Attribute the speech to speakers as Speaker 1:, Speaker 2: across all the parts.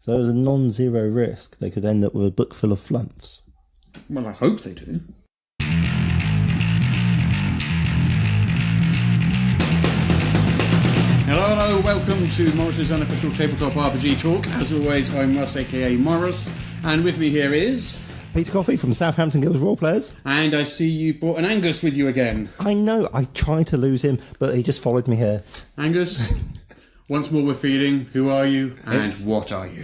Speaker 1: So there's a non-zero risk they could end up with a book full of flumps.
Speaker 2: Well, I hope they do. Hello, welcome to Morris's unofficial tabletop RPG talk. As always, I'm Russ, aka Morris, and with me here is...
Speaker 1: Peter Coffey from Southampton Guild Roleplayers.
Speaker 2: And I see you brought an Angus with you again.
Speaker 1: I know, I tried to lose him, but he just followed me here.
Speaker 2: Angus, once more we're feeding. Who are you and what are you?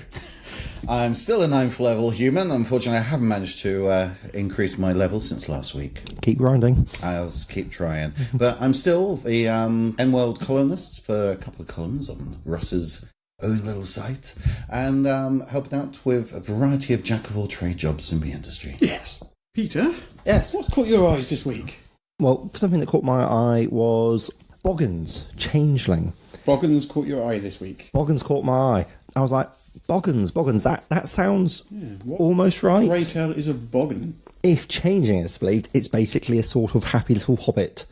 Speaker 3: I'm still a 9th level human. Unfortunately, I haven't managed to increase my level since last week.
Speaker 1: Keep grinding.
Speaker 3: I'll keep trying. But I'm still the N-World columnist for a couple of columns on Russ's own little site, and helping out with a variety of jack-of-all-trade jobs in the industry.
Speaker 2: Yes. Peter?
Speaker 1: Yes?
Speaker 2: What caught your eyes this week?
Speaker 1: Well, something that caught my eye was Boggins, Changeling.
Speaker 2: Boggins caught your eye this week.
Speaker 1: Boggins caught my eye. I was like, Boggins, that sounds almost right.
Speaker 2: Pray tell is a boggin.
Speaker 1: If Changing is believed, it's basically a sort of happy little hobbit.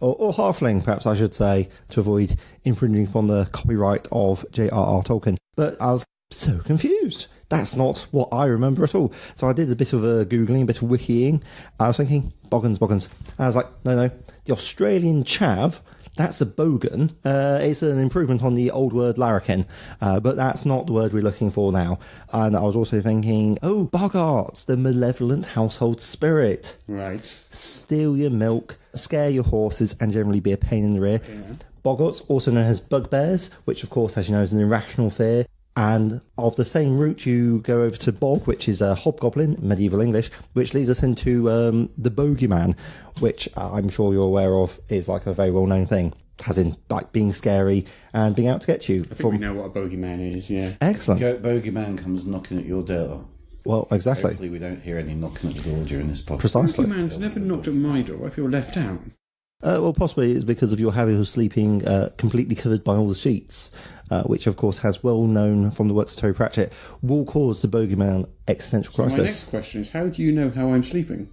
Speaker 1: Or halfling, perhaps I should say, to avoid infringing upon the copyright of J.R.R. Tolkien. But I was so confused. That's not what I remember at all. So I did a bit of Googling, a bit of wikiing. I was thinking, Boggins. And I was like, no. The Australian chav, that's a bogan. It's an improvement on the old word larrikin. But that's not the word we're looking for now. And I was also thinking, Boggarts, the malevolent household spirit.
Speaker 2: Right.
Speaker 1: Steal your milk, scare your horses, and generally be a pain in the rear. Yeah. Boggarts, also known as bugbears, which of course, as you know, is an irrational fear. And of the same route, you go over to bog, which is a hobgoblin, medieval English, which leads us into the bogeyman, which I'm sure you're aware of is like a very well-known thing, as in like being scary and being out to get you.
Speaker 2: I think we know what a bogeyman is, yeah.
Speaker 1: Excellent.
Speaker 3: Bogeyman comes knocking at your door.
Speaker 1: Well, exactly.
Speaker 3: Hopefully we don't hear any knocking at the door during this podcast.
Speaker 1: Precisely.
Speaker 2: Bogeyman's never knocked at my door. I feel left out.
Speaker 1: Well, possibly it's because of your habit of sleeping completely covered by all the sheets, which, of course, has well known from the works of Terry Pratchett, will cause the bogeyman existential crisis.
Speaker 2: My next question is, how do you know how I'm sleeping?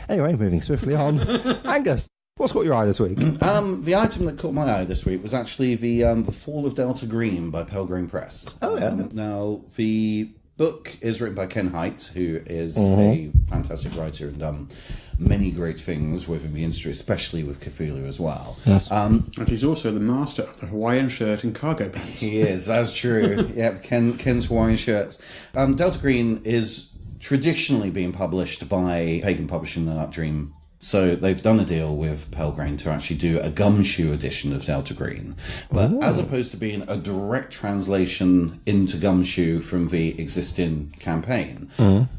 Speaker 1: Anyway, moving swiftly on. Angus, what's caught your eye this week?
Speaker 3: The item that caught my eye this week was actually the Fall of Delta Green by Pelgrane Press.
Speaker 1: Oh, yeah.
Speaker 3: Now, the book is written by Ken Hite, who is a fantastic writer and many great things within the industry, especially with Cthulhu as well.
Speaker 1: Yes.
Speaker 2: And he's also the master of the Hawaiian shirt and cargo pants.
Speaker 3: He is, that's true. Yeah, Ken's Hawaiian shirts. Delta Green is traditionally being published by Pagan Publishing and Updream. So they've done a deal with Pelgrane to actually do a gumshoe edition of Delta Green. But as opposed to being a direct translation into gumshoe from the existing campaign,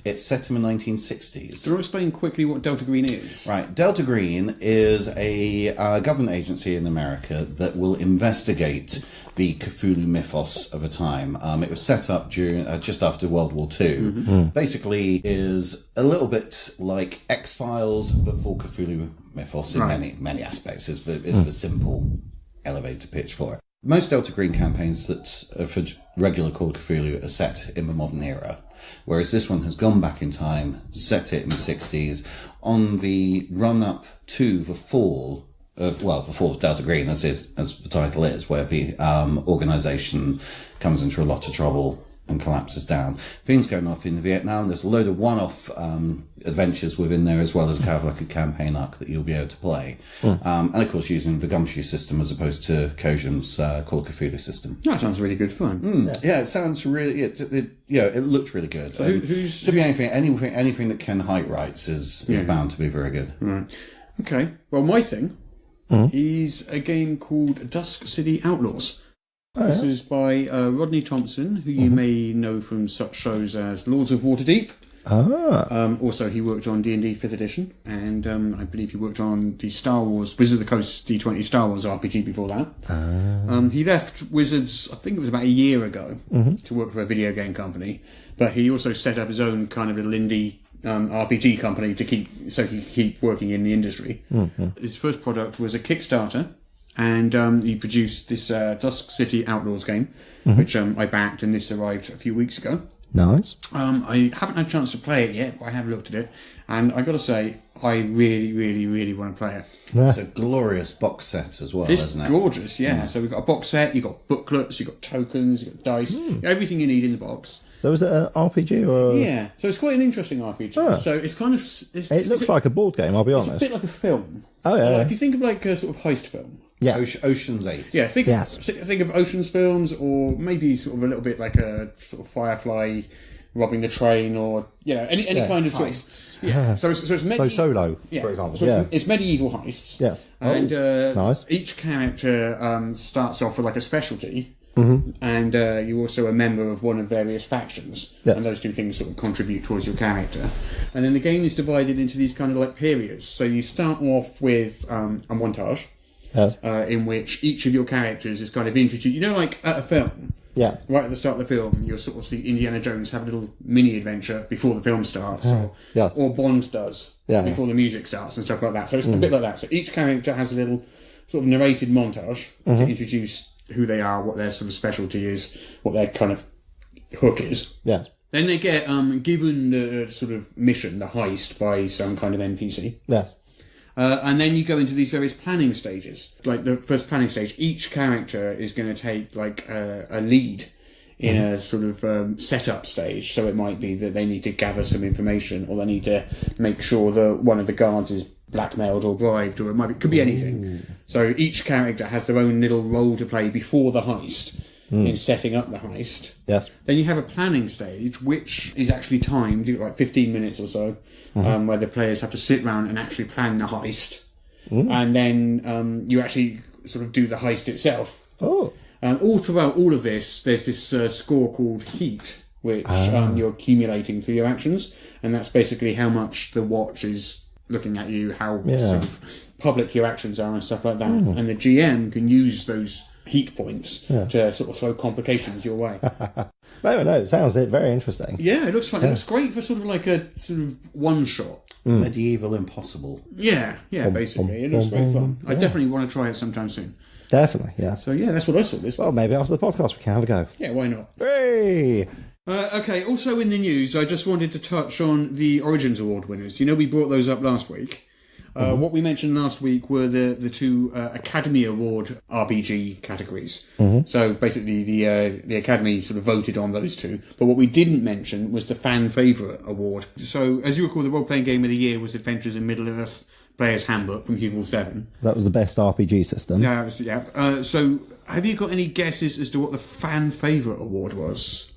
Speaker 3: it's set in the 1960s.
Speaker 2: Do you want to explain quickly what Delta Green is?
Speaker 3: Right. Delta Green is a government agency in America that will investigate the Cthulhu mythos of a time. It was set up during just after World War II. Basically is a little bit like X-Files, but for Cthulhu mythos in many aspects, is the simple elevator pitch for it. Most Delta Green campaigns that are for regular Call of Cthulhu are set in the modern era, whereas this one has gone back in time, set it in the 60s, on the run-up to the fall of Delta Green, as the title is, where the organisation comes into a lot of trouble and collapses down. Things going off in Vietnam. There's a load of one-off adventures within there, as well as kind of like a campaign arc that you'll be able to play. And of course using the gumshoe system as opposed to Kojim's Call of Cthulhu system.
Speaker 2: That sounds really good fun.
Speaker 3: Yeah, it sounds really... It looked really good.
Speaker 2: So
Speaker 3: anything that Ken Hite writes is bound to be very good.
Speaker 2: Right. Okay. Well, my thing is a game called Dusk City Outlaws. This is by Rodney Thompson, who you may know from such shows as Lords of Waterdeep. Also, he worked on D&D 5th edition, and I believe he worked on the Star Wars, Wizard of the Coast D20 Star Wars RPG before that. He left Wizards, I think it was about a year ago, to work for a video game company, but he also set up his own kind of little indie RPG company he could keep working in the industry. His first product was a Kickstarter, and he produced this Dusk City Outlaws game, which I backed, and this arrived a few weeks ago.
Speaker 1: Nice.
Speaker 2: I haven't had a chance to play it yet, but I have looked at it, and I got to say, I really, really, really want to play it.
Speaker 3: It's a glorious box set as well, isn't it?
Speaker 2: It's gorgeous, yeah. So we've got a box set, you've got booklets, you've got tokens, you've got dice, everything you need in the box.
Speaker 1: So is it an RPG or?
Speaker 2: Yeah, so it's quite an interesting RPG. So it's kind of...
Speaker 1: It looks like a board game, I'll be honest.
Speaker 2: It's a bit like a film.
Speaker 1: Oh, yeah.
Speaker 2: If you think of like a sort of heist film.
Speaker 1: Yeah.
Speaker 3: Ocean's 8.
Speaker 2: Yeah, think of Ocean's films, or maybe sort of a little bit like a sort of Firefly robbing the train, or any kind of sort
Speaker 3: heists.
Speaker 2: Yeah. So it's
Speaker 1: So Solo, for example.
Speaker 2: So it's medieval heists.
Speaker 1: Yes.
Speaker 2: And
Speaker 1: nice.
Speaker 2: Each character starts off with like a specialty. And you're also a member of one of various factions, and those two things sort of contribute towards your character. And then the game is divided into these kind of like periods. So you start off with a montage, in which each of your characters is kind of introduced. Like at a film, right at the start of the film, you'll sort of see Indiana Jones have a little mini adventure before the film starts, or Bond does before the music starts and stuff like that. So it's a bit like that. So each character has a little sort of narrated montage to introduce who they are, what their sort of specialty is, what their kind of hook is.
Speaker 1: Yes.
Speaker 2: Then they get given the sort of mission, the heist, by some kind of NPC.
Speaker 1: Yes.
Speaker 2: And then you go into these various planning stages. Like the first planning stage, each character is going to take like a lead in a sort of setup stage. So it might be that they need to gather some information, or they need to make sure that one of the guards is blackmailed or bribed, or it could be anything. So each character has their own little role to play before the heist in setting up the heist.
Speaker 1: Yes.
Speaker 2: Then you have a planning stage, which is actually timed, like 15 minutes or so, where the players have to sit around and actually plan the heist. And then you actually sort of do the heist itself.
Speaker 1: Oh.
Speaker 2: All throughout all of this, there's this score called heat, which you're accumulating for your actions, and that's basically how much the watch is looking at you, how sort of public your actions are and stuff like that. And the GM can use those heat points to sort of throw complications your way.
Speaker 1: No, it sounds very interesting.
Speaker 2: Yeah, it looks fun. It looks great for sort of like a sort of one shot.
Speaker 3: Medieval Impossible.
Speaker 2: Yeah, basically. It looks great fun. I definitely want to try it sometime soon.
Speaker 1: Definitely, yes.
Speaker 2: So yeah, that's what I saw this.
Speaker 1: Well, maybe after the podcast we can have a go.
Speaker 2: Yeah, why not?
Speaker 1: Hey!
Speaker 2: Okay, also in the news, I just wanted to touch on the Origins Award winners. We brought those up last week. What we mentioned last week were the two Academy Award RPG categories. So basically the Academy sort of voted on those two. But what we didn't mention was the Fan Favourite Award. So as you recall, the role-playing game of the year was Adventures in Middle-earth Player's Handbook from Hugo 7.
Speaker 1: That was the best RPG system.
Speaker 2: Yeah. So have you got any guesses as to what the Fan Favourite Award was?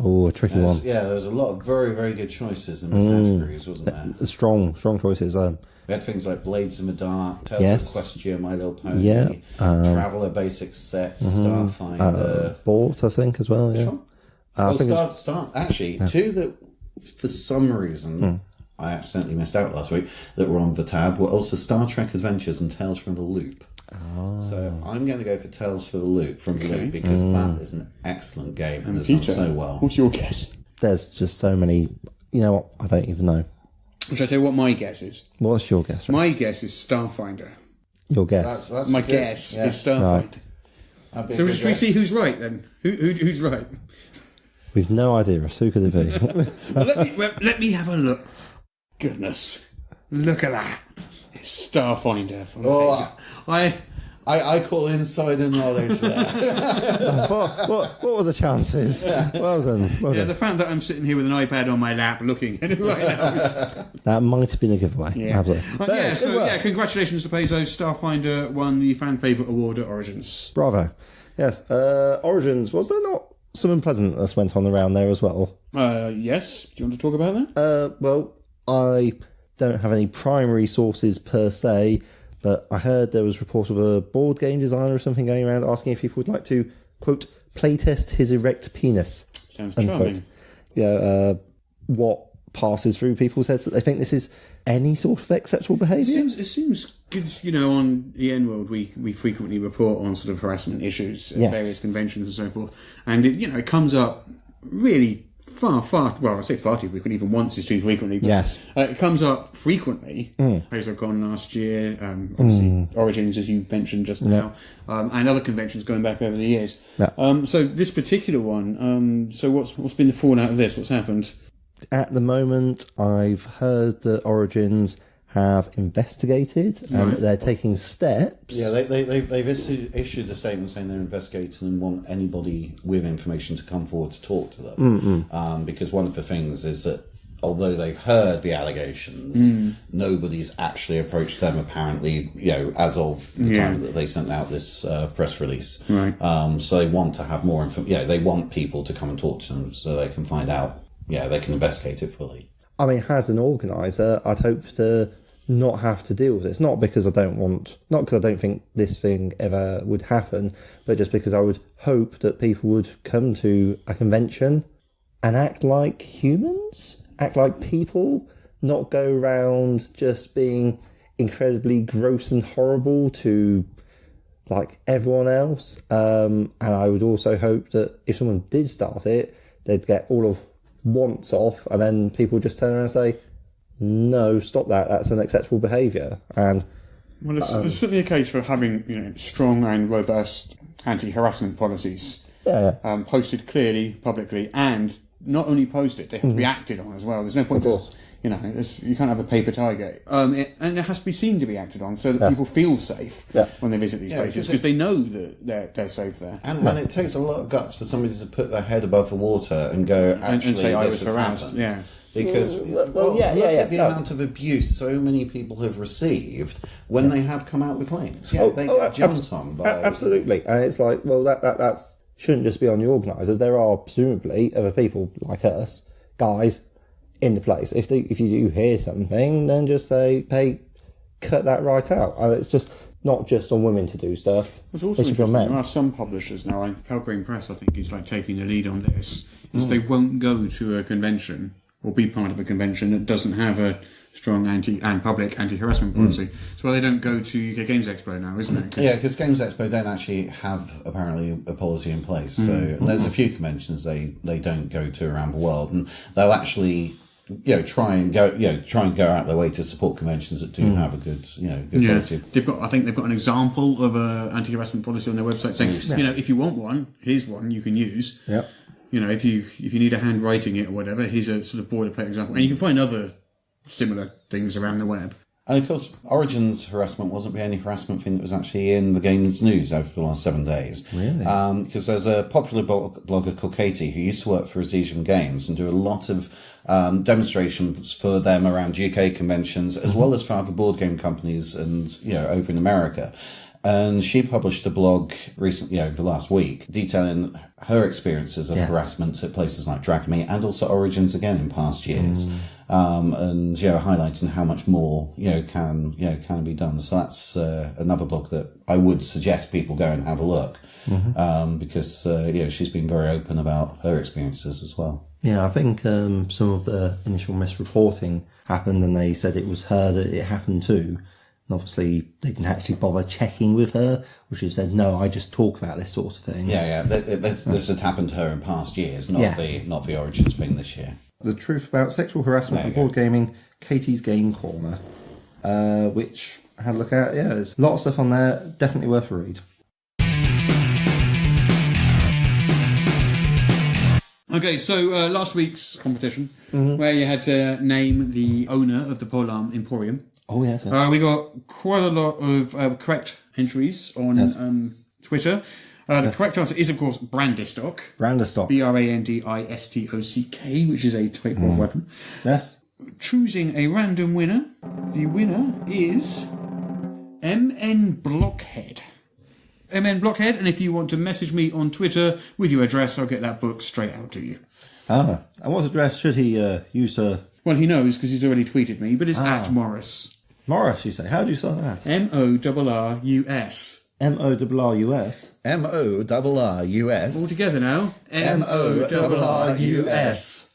Speaker 1: Oh, a tricky one.
Speaker 3: Yeah, there was a lot of very, very good choices in the categories, wasn't there?
Speaker 1: Strong choices.
Speaker 3: We had things like Blades in the Dark, Tales of Equestria, My Little Pony, Traveller Basic Set, Starfinder.
Speaker 1: Vault, I think, as well, yeah.
Speaker 3: Actually, two that, for some reason, I accidentally missed out last week, that were on the tab were also Star Trek Adventures and Tales from the Loop. So I'm going to go for Tales from the Loop, because that is an excellent game and has done so well.
Speaker 2: What's your guess?
Speaker 1: There's just so many. You know what? I don't even know.
Speaker 2: Shall I tell you what my guess is?
Speaker 1: What's your guess? Right?
Speaker 2: My guess is Starfinder.
Speaker 1: Your guess?
Speaker 3: That's
Speaker 2: my guess is Starfinder. Right. So should we see who's right then? Who's right?
Speaker 1: We've no idea, Russ. Who could it be?
Speaker 2: let me have a look. Goodness, look at that. It's Starfinder.
Speaker 3: I call insider knowledge there.
Speaker 1: what were the chances? Well done.
Speaker 2: The fact that I'm sitting here with an iPad on my lap looking at it right now.
Speaker 1: That might have been a giveaway.
Speaker 2: Yeah.
Speaker 1: Absolutely.
Speaker 2: Congratulations to Bezos. Starfinder won the Fan Favourite Award at Origins.
Speaker 1: Bravo. Yes. Origins, was there not some unpleasantness went on around there as well?
Speaker 2: Yes. Do you want to talk about that?
Speaker 1: Well, I don't have any primary sources per se, but I heard there was a report of a board game designer or something going around asking if people would like to, quote, playtest his erect penis.
Speaker 2: Sounds charming.
Speaker 1: Yeah, what passes through people's heads that they think this is any sort of acceptable behaviour?
Speaker 2: It seems because, on the N-World we frequently report on sort of harassment issues at various conventions and so forth, and it comes up really well, I say far too frequent, even once is too frequently. But,
Speaker 1: Yes.
Speaker 2: it comes up frequently. PaizoCon last year, obviously Origins, as you mentioned just now, and other conventions going back over the years.
Speaker 1: Yeah.
Speaker 2: So this particular one, so what's been the fallout of this? What's happened?
Speaker 1: At the moment, I've heard that Origins have investigated and they're taking steps.
Speaker 3: Yeah, they've issued a statement saying they're investigating and want anybody with information to come forward to talk to them. Because one of the things is that although they've heard the allegations, nobody's actually approached them apparently, as of the time that they sent out this press release.
Speaker 2: Right.
Speaker 3: So they want to have more information. They want people to come and talk to them so they can find out, they can investigate it fully.
Speaker 1: I mean, as an organiser, I'd hope to not have to deal with this. Not because I don't think this thing ever would happen, but just because I would hope that people would come to a convention and act like humans, act like people, not go around just being incredibly gross and horrible to like everyone else. And I would also hope that if someone did start it, they'd get all of wants off, and then people just turn around and say, no, stop that, that's unacceptable behaviour. And
Speaker 2: well, it's certainly a case for having strong and robust anti-harassment policies posted clearly, publicly, and not only posted, they have to be acted on as well. There's no point just, you can't have a paper tiger. And it has to be seen to be acted on so that people feel safe when they visit these places, because they know that they're safe there.
Speaker 3: And it takes a lot of guts for somebody to put their head above the water and go, actually,
Speaker 2: and say, I
Speaker 3: this
Speaker 2: was
Speaker 3: has
Speaker 2: harassed.
Speaker 3: happened.
Speaker 2: Yeah.
Speaker 3: Because look at the amount of abuse so many people have received when they have come out with claims. They get jumped on by...
Speaker 1: Absolutely. And it's like, well, that's shouldn't just be on the organisers. There are presumably other people like us, guys, in the place. If you do hear something, then just say, hey, cut that right out. And it's just not just on women to do stuff.
Speaker 2: It's also interesting. There are some publishers now, like Pelgrane Press, I think, is like taking the lead on this, is they won't go to a convention or be part of a convention that doesn't have a strong public anti-harassment policy. So they don't go to UK Games Expo now, isn't it?
Speaker 3: Because Games Expo don't actually have apparently a policy in place. So and there's a few conventions they don't go to around the world, and they'll actually try and go out their way to support conventions that do have a good policy.
Speaker 2: I think they've got an example of a anti-harassment policy on their website saying, if you want one, here's one you can use.
Speaker 1: Yep.
Speaker 2: If you need a hand writing it or whatever, here's a sort of boilerplate example. And you can find other similar things around the web.
Speaker 3: And of course, Origins harassment wasn't the only harassment thing that was actually in the games news over the last 7 days.
Speaker 1: Really?
Speaker 3: Because there's a popular blogger called Katie who used to work for Azesian Games and do a lot of demonstrations for them around UK conventions, as well as for other board game companies and, over in America. And she published a blog recently, over the last week, detailing her experiences of harassment at places like Drag Me and also Origins again in past years. And highlighting how much more can be done. So that's another blog that I would suggest people go and have a look, because she's been very open about her experiences as well.
Speaker 1: Yeah, I think some of the initial misreporting happened, and they said it was her that it happened to. And obviously, they didn't actually bother checking with her, or she said, "No, I just talk about this sort of thing."
Speaker 3: This had happened to her in past years, not the Origins thing this year.
Speaker 1: The truth about sexual harassment in board gaming, Katie's Game Corner, which I had a look at. Yeah, there's a lot of stuff on there, definitely worth a read.
Speaker 2: Okay, so last week's competition, where you had to name the owner of the Polar Emporium.
Speaker 1: Oh, yes.
Speaker 2: We got quite a lot of correct entries on Twitter. The correct answer is, of course, Brandistock.
Speaker 1: Brandistock.
Speaker 2: Brandistock, which is a paintball weapon.
Speaker 1: Yes.
Speaker 2: Choosing a random winner. The winner is MN Blockhead. MN Blockhead, and if you want to message me on Twitter with your address, I'll get that book straight out to you.
Speaker 1: And what address should he use to...
Speaker 2: Well, he knows because he's already tweeted me, but it's at Morris.
Speaker 1: Morris, you say? How do you spell that?
Speaker 2: MORRUS.
Speaker 1: MORRUS?
Speaker 3: MORRUS.
Speaker 2: All together now.
Speaker 3: MORRUS.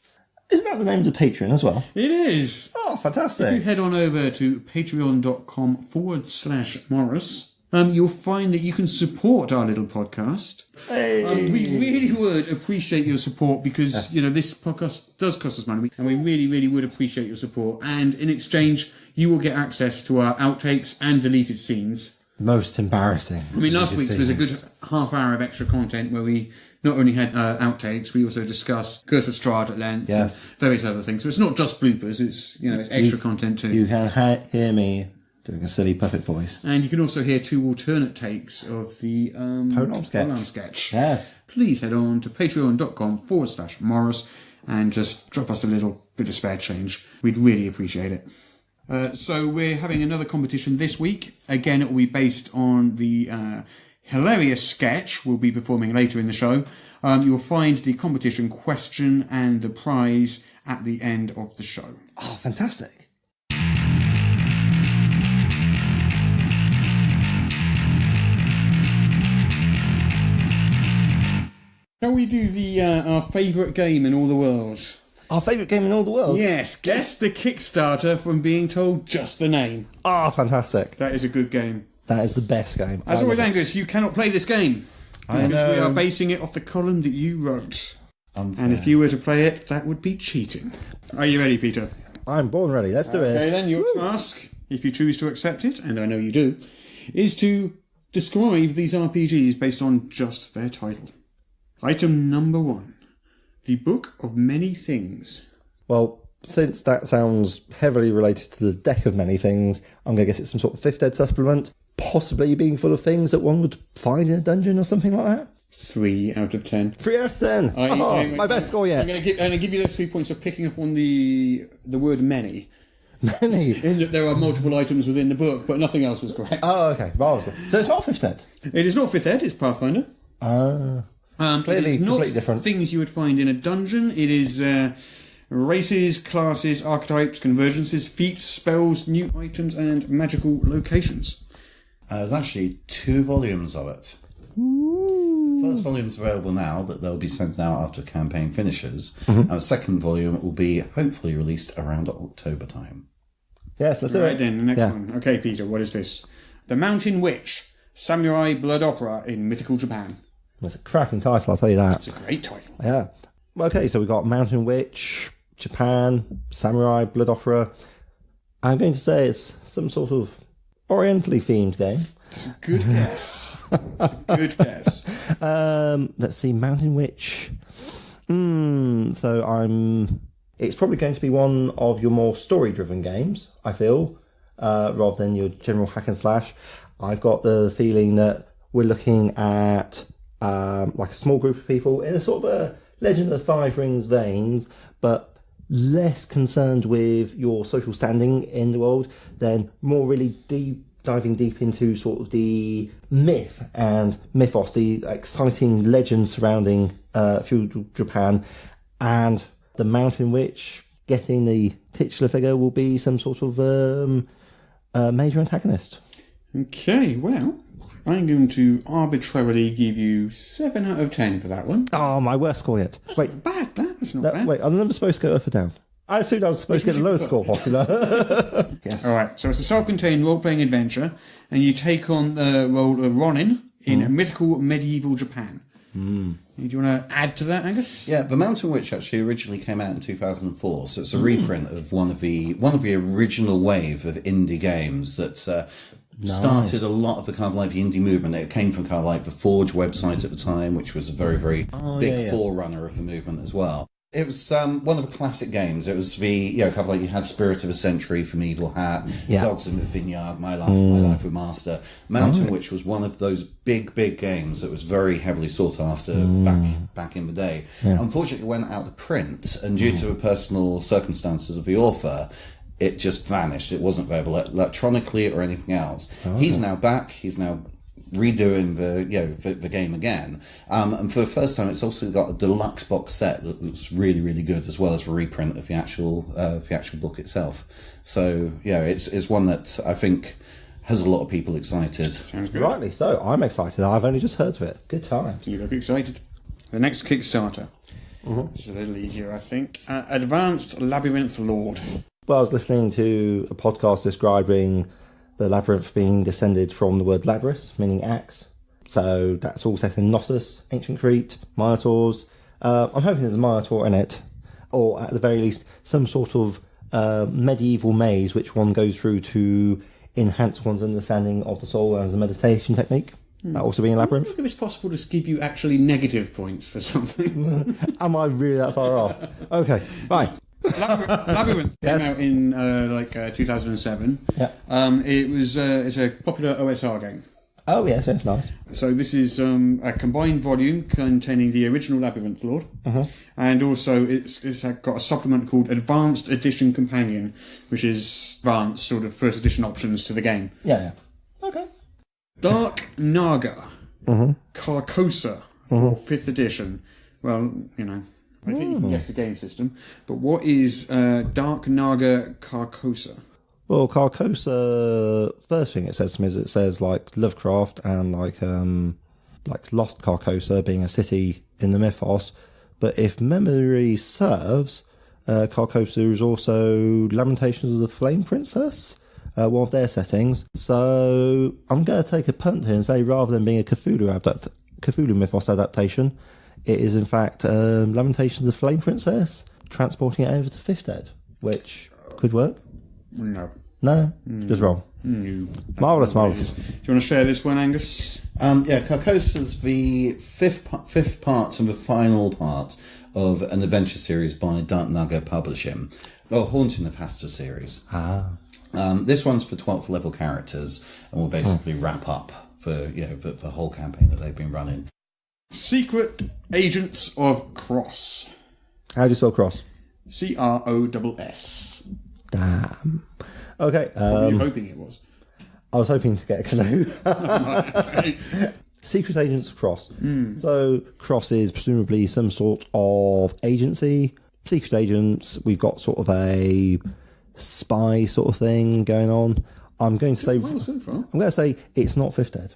Speaker 1: Isn't that the name of the Patreon as well?
Speaker 2: It is.
Speaker 1: Oh, fantastic.
Speaker 2: If you head on over to patreon.com/Morris, you'll find that you can support our little podcast.
Speaker 1: Hey.
Speaker 2: We really would appreciate your support because, this podcast does cost us money and we really, really would appreciate your support. And in exchange, you will get access to our outtakes and deleted scenes.
Speaker 1: The most embarrassing.
Speaker 2: I mean, last week's was a good half hour of extra content where we not only had outtakes, we also discussed Curse of Strahd at length and various other things. So it's not just bloopers, it's extra content too.
Speaker 1: You can hear me doing a silly puppet voice.
Speaker 2: And you can also hear 2 alternate takes of the
Speaker 1: Polearm
Speaker 2: sketch.
Speaker 1: Yes.
Speaker 2: Please head on to patreon.com/Morris and just drop us a little bit of spare change. We'd really appreciate it. So we're having another competition this week. Again, it will be based on the hilarious sketch we'll be performing later in the show. You'll find the competition question and the prize at the end of the show.
Speaker 1: Oh, fantastic.
Speaker 2: Shall we do our favourite game in all the world?
Speaker 1: Our favourite game in all the world?
Speaker 2: Yes, guess the Kickstarter from being told just the name.
Speaker 1: Oh, fantastic.
Speaker 2: That is a good game.
Speaker 1: That is the best game.
Speaker 2: As always, Angus, you cannot play this game.
Speaker 3: I know.
Speaker 2: Because we are basing it off the column that you wrote.
Speaker 3: Unfair.
Speaker 2: And if you were to play it, that would be cheating. Are you ready, Peter?
Speaker 1: I'm born ready. Let's do it.
Speaker 2: Okay, then your task, if you choose to accept it, and I know you do, is to describe these RPGs based on just their title. Item number 1. The Book of Many Things.
Speaker 1: Well, since that sounds heavily related to the Deck of Many Things, I'm going to guess it's some sort of 5th Ed supplement, possibly being full of things that one would find in a dungeon or something like that.
Speaker 2: 3 out of 10.
Speaker 1: 3 out of 10. My best score yet.
Speaker 2: I'm going to give you those 3 points for picking up on the word many.
Speaker 1: Many?
Speaker 2: In that there are multiple items within the book, but nothing else was correct.
Speaker 1: Oh, okay. Marvellous. So it's not 5th Ed?
Speaker 2: It is not 5th Ed, it's Pathfinder.
Speaker 1: Clearly
Speaker 2: it is not
Speaker 1: completely different.
Speaker 2: Things you would find in a dungeon. It is races, classes, archetypes, convergences, feats, spells, new items, and magical locations.
Speaker 3: There's actually 2 volumes of it.
Speaker 1: Ooh.
Speaker 3: First volume's available now, that they'll be sent out after campaign finishes. Mm-hmm. Our second volume will be hopefully released around October time.
Speaker 1: Yes, let's do it.
Speaker 2: Right then, the next one. Okay, Peter, what is this? The Mountain Witch, Samurai Blood Opera in Mythical Japan.
Speaker 1: That's a cracking title, I'll tell you that.
Speaker 2: It's a great title.
Speaker 1: Yeah. Okay, so we've got Mountain Witch, Japan, Samurai, Blood Opera. I'm going to say it's some sort of orientally themed game.
Speaker 2: That's a good guess. Good guess.
Speaker 1: Let's see, Mountain Witch. It's probably going to be one of your more story-driven games, I feel, rather than your general hack and slash. I've got the feeling that we're looking at like a small group of people in a sort of a Legend of the Five Rings veins, but less concerned with your social standing in the world, than more really diving deep into sort of the myth and mythos, the exciting legends surrounding feudal Japan, and the Mountain Witch getting the titular figure will be some sort of major antagonist.
Speaker 2: Okay, well, I'm going to arbitrarily give you 7 out of 10 for that one.
Speaker 1: Oh, my worst score yet.
Speaker 2: That's not bad, that's not bad.
Speaker 1: Wait, are the numbers supposed to go up or down? I assumed I was supposed to get the lowest score popular. Yes.
Speaker 2: Alright, so it's a self-contained role-playing adventure, and you take on the role of Ronin in mythical medieval Japan. Do you want to add to that, Angus?
Speaker 3: Yeah, The Mountain Witch actually originally came out in 2004, so it's a reprint of one of the original wave of indie games that started a lot of the kind of like the indie movement. It came from kind of like the Forge website at the time, which was a very, very big forerunner of the movement as well. It was one of the classic games. It was the, kind of like you had Spirit of a Century from Evil Hat, Dogs in the Vineyard, My Life with Master. Mountain Witch was one of those big games that was very heavily sought after back in the day. Yeah. Unfortunately, it went out of print, and due to the personal circumstances of the author, it just vanished. It wasn't available electronically or anything else. He's now back. He's now redoing the game again, and for the first time it's also got a deluxe box set that looks really, really good, as well as a reprint of the actual book itself. So it's one that I think has a lot of people excited.
Speaker 2: Sounds good.
Speaker 1: Rightly so. I'm excited. I've only just heard of it. Good times.
Speaker 2: You look excited. The next Kickstarter. This is a little easier, I think. Advanced Labyrinth Lord.
Speaker 1: Well, I was listening to a podcast describing The labyrinth being descended from the word labrys, meaning axe. So that's all set in Knossos, ancient Crete, Minotaurs. I'm hoping there's a Minotaur in it, or at the very least some sort of medieval maze which one goes through to enhance one's understanding of the soul as a meditation technique. That also being a labyrinth.
Speaker 2: I wonder if it's possible to give you actually negative points for something.
Speaker 1: Am I really that far off? Okay, fine.
Speaker 2: Labyrinth came out in 2007.
Speaker 1: Yeah.
Speaker 2: It's a popular OSR game.
Speaker 1: Oh yes, that's nice.
Speaker 2: So this is a combined volume containing the original Labyrinth Lord, and also it's got a supplement called Advanced Edition Companion, which is advanced sort of first edition options to the game.
Speaker 1: Yeah. Okay.
Speaker 2: Dark Naga, Carcosa for 5th edition. Well, you know, I think you can guess the game system. But what is Dark Naga Carcosa?
Speaker 1: Well, Carcosa, first thing it says to me is it says like Lovecraft and like Lost Carcosa being a city in the mythos. But if memory serves, Carcosa is also Lamentations of the Flame Princess, one of their settings. So I'm going to take a punt here and say rather than being a Cthulhu mythos adaptation, it is in fact Lamentations of the Flame Princess transporting it over to 5th Ed, which could work.
Speaker 2: No.
Speaker 1: No? Just wrong.
Speaker 2: No.
Speaker 1: Marvellous.
Speaker 2: Do you want to share this one, Angus?
Speaker 3: Carcosa's the fifth part and the final part of an adventure series by Dark Naga Publishing, the Haunting of Hasta series. This one's for 12th level characters and will basically wrap up for the whole campaign that they've been running.
Speaker 2: Secret Agents of Cross.
Speaker 1: How do you spell cross?
Speaker 2: CROSS.
Speaker 1: Damn. Okay.
Speaker 2: What were you hoping it was?
Speaker 1: I was hoping to get a clue. Secret Agents of Cross. So Cross is presumably some sort of agency. Secret Agents, we've got sort of a spy sort of thing going on. I'm going to say it's not 5th Ed.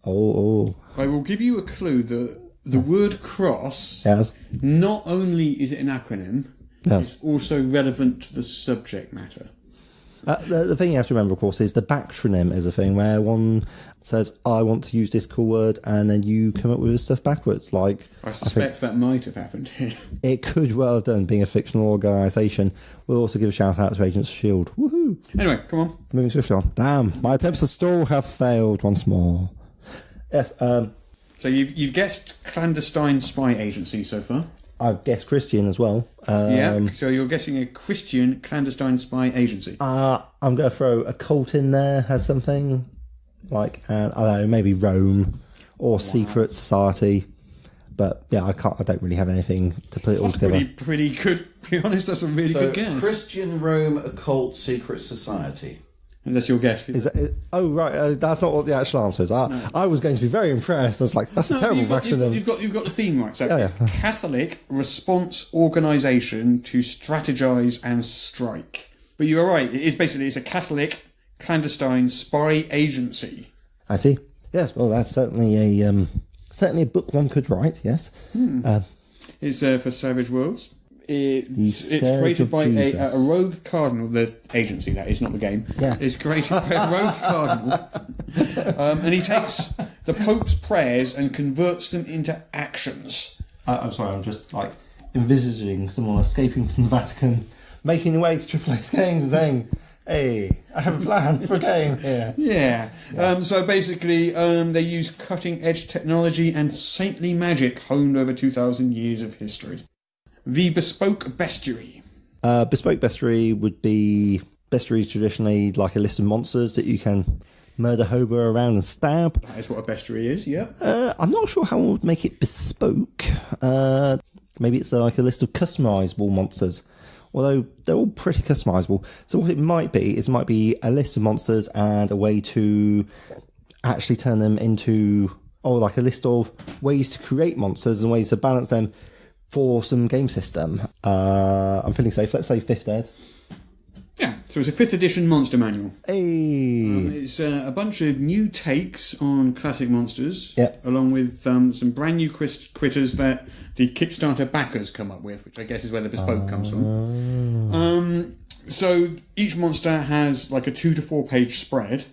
Speaker 1: Oh.
Speaker 2: I will give you a clue. The word cross,
Speaker 1: Yes.
Speaker 2: not only is it an acronym, it's also relevant to the subject matter.
Speaker 1: The thing you have to remember, of course, is the backronym is a thing where one says, I want to use this cool word, and then you come up with stuff backwards. Like
Speaker 2: I suspect that might have happened here.
Speaker 1: It could well have done, being a fictional organisation. We'll also give a shout out to Agents of S.H.I.E.L.D. Woohoo!
Speaker 2: Anyway, come on.
Speaker 1: Moving swiftly on. Damn, my attempts to stall have failed once more. Yes,
Speaker 2: So you've guessed clandestine spy agency so far.
Speaker 1: I've guessed Christian as well.
Speaker 2: So you're guessing a Christian clandestine spy agency.
Speaker 1: I'm going to throw a cult in there, has something like, I don't know, maybe Rome or secret society. But yeah, I don't really have anything to put it all together.
Speaker 2: That's pretty good, to be honest. That's a really good guess.
Speaker 3: Christian Rome occult secret society.
Speaker 2: Unless your guess.
Speaker 1: Oh, right. That's not what the actual answer is. I was going to be very impressed. I was like, that's a terrible acronym.
Speaker 2: You've got the theme right. So it's Catholic Response Organisation to Strategize and Strike. But you're right. It's a Catholic clandestine spy agency.
Speaker 1: I see. Yes. Well, that's certainly a book one could write. Yes.
Speaker 2: It's for Savage Worlds. It's created by a rogue cardinal, the agency that is, not the game.
Speaker 1: Yeah.
Speaker 2: It's created by a rogue cardinal. And he takes the Pope's prayers and converts them into actions.
Speaker 1: I'm sorry, I'm just like envisaging someone escaping from the Vatican, making their way to Triple X Games and saying, hey, I have a plan for a game here.
Speaker 2: Yeah. So basically, they use cutting-edge technology and saintly magic honed over 2,000 years of history. The Bespoke Bestiary.
Speaker 1: Bespoke Bestiary would be... Bestiary is traditionally like a list of monsters that you can murder, hobo around and stab.
Speaker 2: That is what a bestiary is, yeah.
Speaker 1: I'm not sure how I would make it bespoke. Maybe it's like a list of customisable monsters. Although they're all pretty customisable. So what it might be is a list of monsters and a way to actually turn them into... Or like a list of ways to create monsters and ways to balance them for some game system. I'm feeling safe. Let's say 5th Ed.
Speaker 2: Yeah, so it's a 5th edition monster manual.
Speaker 1: Hey!
Speaker 2: It's a bunch of new takes on classic monsters,
Speaker 1: yep,
Speaker 2: along with some brand new critters that the Kickstarter backers come up with, which I guess is where the bespoke comes from. So each monster has like a 2 to 4 page spread,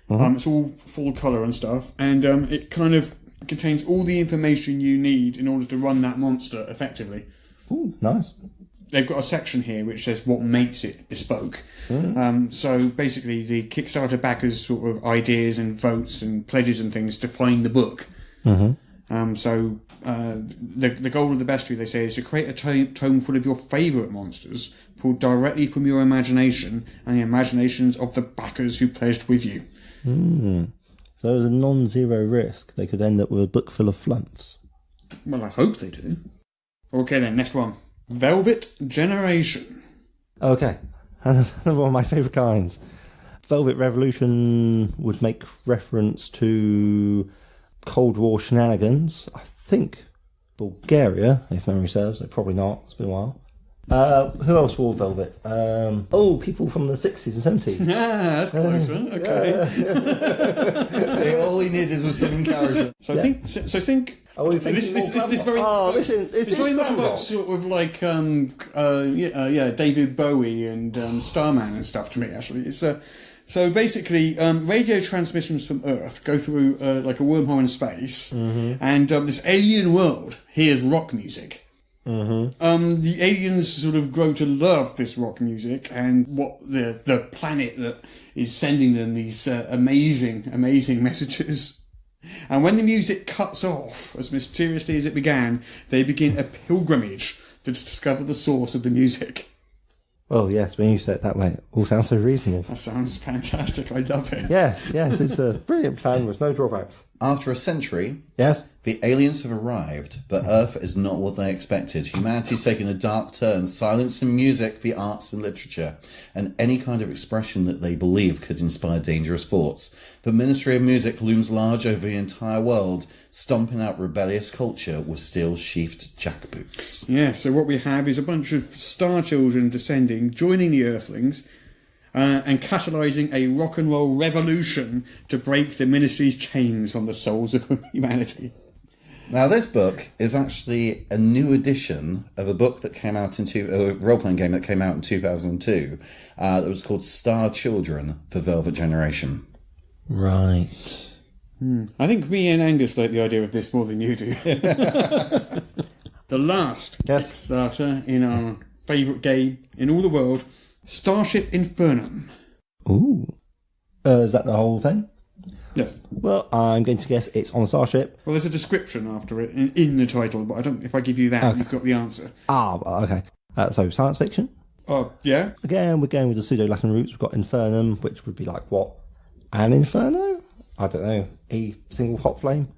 Speaker 2: It's all full colour and stuff, and it kind of contains all the information you need in order to run that monster effectively.
Speaker 1: Ooh, nice.
Speaker 2: They've got a section here which says what makes it bespoke. So basically the Kickstarter backers' sort of ideas and votes and pledges and things define the book. The goal of the bestiary, they say, is to create a tome full of your favourite monsters, pulled directly from your imagination and the imaginations of the backers who pledged with you.
Speaker 1: So there's a non-zero risk they could end up with a book full of flumps.
Speaker 2: Well, I hope they do. Okay then, next one. Velvet Generation.
Speaker 1: Okay, another one of my favourite kinds. Velvet Revolution would make reference to Cold War shenanigans. I think Bulgaria, if memory serves. Probably not. It's been a while. Who else wore velvet? People from the 60s and 70s.
Speaker 2: Yeah, that's close, right? Okay.
Speaker 3: See, all he needed was some encouragement.
Speaker 2: So think. This very much about sort of like David Bowie and Starman and stuff to me. Actually, it's so basically radio transmissions from Earth go through like a wormhole in space, and this alien world hears rock music. The aliens sort of grow to love this rock music and what the planet that is sending them these amazing messages. And when the music cuts off, as mysteriously as it began, they begin a pilgrimage to discover the source of the music.
Speaker 1: Well, yes, when you say it that way, it all sounds so reasonable.
Speaker 2: That sounds fantastic. I love it.
Speaker 1: Yes, it's a brilliant plan with no drawbacks.
Speaker 3: After a century,
Speaker 1: yes,
Speaker 3: the aliens have arrived, but Earth is not what they expected. Humanity's taken a dark turn, silencing music, the arts and literature, and any kind of expression that they believe could inspire dangerous thoughts. The Ministry of Music looms large over the entire world, stomping out rebellious culture with steel-sheathed jackboots.
Speaker 2: Yeah, so what we have is a bunch of star children descending, joining the Earthlings, and catalysing a rock and roll revolution to break the Ministry's chains on the souls of humanity.
Speaker 3: Now, this book is actually a new edition of a book that came out a role-playing game that came out in 2002 that was called Star Children: The Velvet Generation.
Speaker 1: Right.
Speaker 2: I think me and Angus like the idea of this more than you do. The last Kickstarter in our favourite game in all the world, Starship Infernum.
Speaker 1: Ooh. Is that the whole thing?
Speaker 2: Yes.
Speaker 1: Well, I'm going to guess it's on a starship.
Speaker 2: Well, there's a description after it in the title, but I don't. If I give you that, you've got the answer.
Speaker 1: Okay. So, science fiction?
Speaker 2: Yeah.
Speaker 1: Again, we're going with the pseudo-Latin roots. We've got Infernum, which would be like what? An inferno? I don't know. A single hot flame?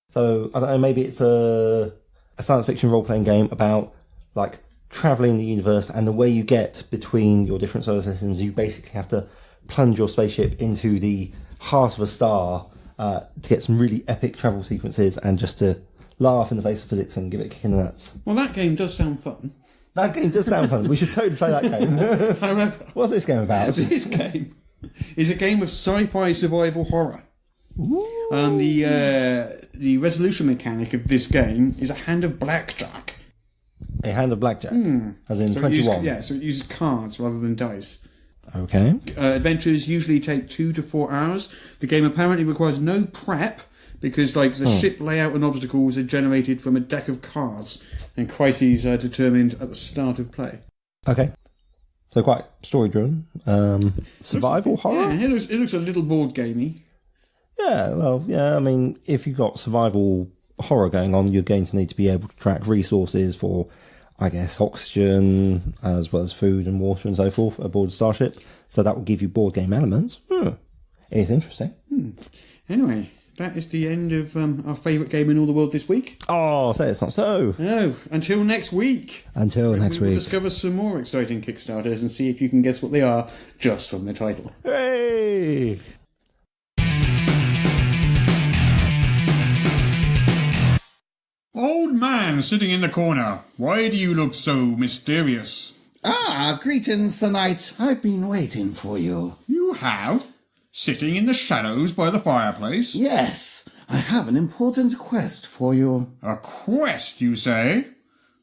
Speaker 1: So, I don't know, maybe it's a science fiction role-playing game about, like, travelling the universe, and the way you get between your different solar systems, you basically have to plunge your spaceship into the heart of a star to get some really epic travel sequences and just to laugh in the face of physics and give it a kick in the nuts.
Speaker 2: Well, that game does sound fun.
Speaker 1: That game does sound fun. We should totally play that game.
Speaker 2: However,
Speaker 1: what's this game about?
Speaker 2: This game is a game of sci-fi survival horror. The resolution mechanic of this game is a hand of blackjack.
Speaker 1: A hand of blackjack? As in 21?
Speaker 2: So it uses cards rather than dice.
Speaker 1: Okay.
Speaker 2: Adventures usually take 2 to 4 hours. The game apparently requires no prep because, like, the ship layout and obstacles are generated from a deck of cards, and crises are determined at the start of play.
Speaker 1: Okay. So quite story-driven. Survival horror?
Speaker 2: Yeah, it looks a little board gamey.
Speaker 1: Yeah, well, yeah, I mean, if you've got survival horror going on, you're going to need to be able to track resources for, I guess, oxygen, as well as food and water and so forth aboard a starship. So that will give you board game elements. It's interesting.
Speaker 2: Anyway, that is the end of our favourite game in all the world this week.
Speaker 1: Oh, say it's not so.
Speaker 2: No, until next week.
Speaker 1: Until next week.
Speaker 2: We'll discover some more exciting Kickstarters and see if you can guess what they are just from the title.
Speaker 1: Hooray!
Speaker 2: Old man sitting in the corner, why do you look so mysterious?
Speaker 3: Greetings, Sir Knight. I've been waiting for you.
Speaker 2: You have? Sitting in the shadows by the fireplace?
Speaker 3: Yes, I have an important quest for you.
Speaker 2: A quest, you say?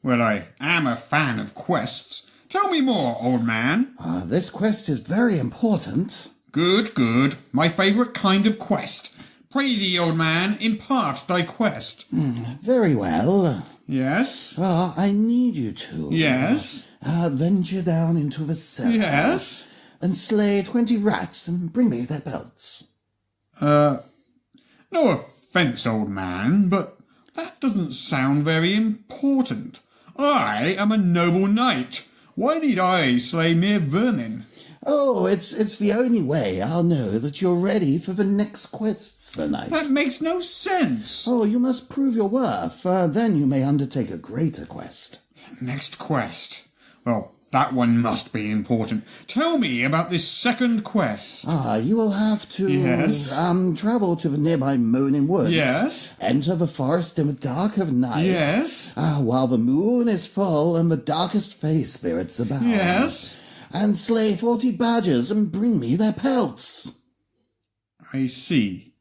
Speaker 2: Well, I am a fan of quests. Tell me more, old man.
Speaker 3: This quest is very important.
Speaker 2: Good, good. My favourite kind of quest. Pray thee, old man, impart thy quest.
Speaker 4: Very well.
Speaker 2: Yes?
Speaker 4: I need you to.
Speaker 2: Yes?
Speaker 4: Venture down into the cellar.
Speaker 2: Yes?
Speaker 4: And slay 20 rats and bring me their pelts.
Speaker 2: No offence, old man, but that doesn't sound very important. I am a noble knight. Why need I slay mere vermin?
Speaker 4: Oh, it's the only way I'll know that you're ready for the next quest, Sir Knight.
Speaker 2: That makes no sense.
Speaker 4: Oh, you must prove your worth. Then you may undertake a greater quest.
Speaker 2: Next quest. Well, that one must be important. Tell me about this second quest.
Speaker 4: You will have to travel to the nearby Moaning Woods.
Speaker 2: Yes.
Speaker 4: Enter the forest in the dark of night.
Speaker 2: Yes.
Speaker 4: While the moon is full and the darkest face spirits abound.
Speaker 2: Yes.
Speaker 4: And slay 40 badgers and bring me their pelts.
Speaker 2: I see.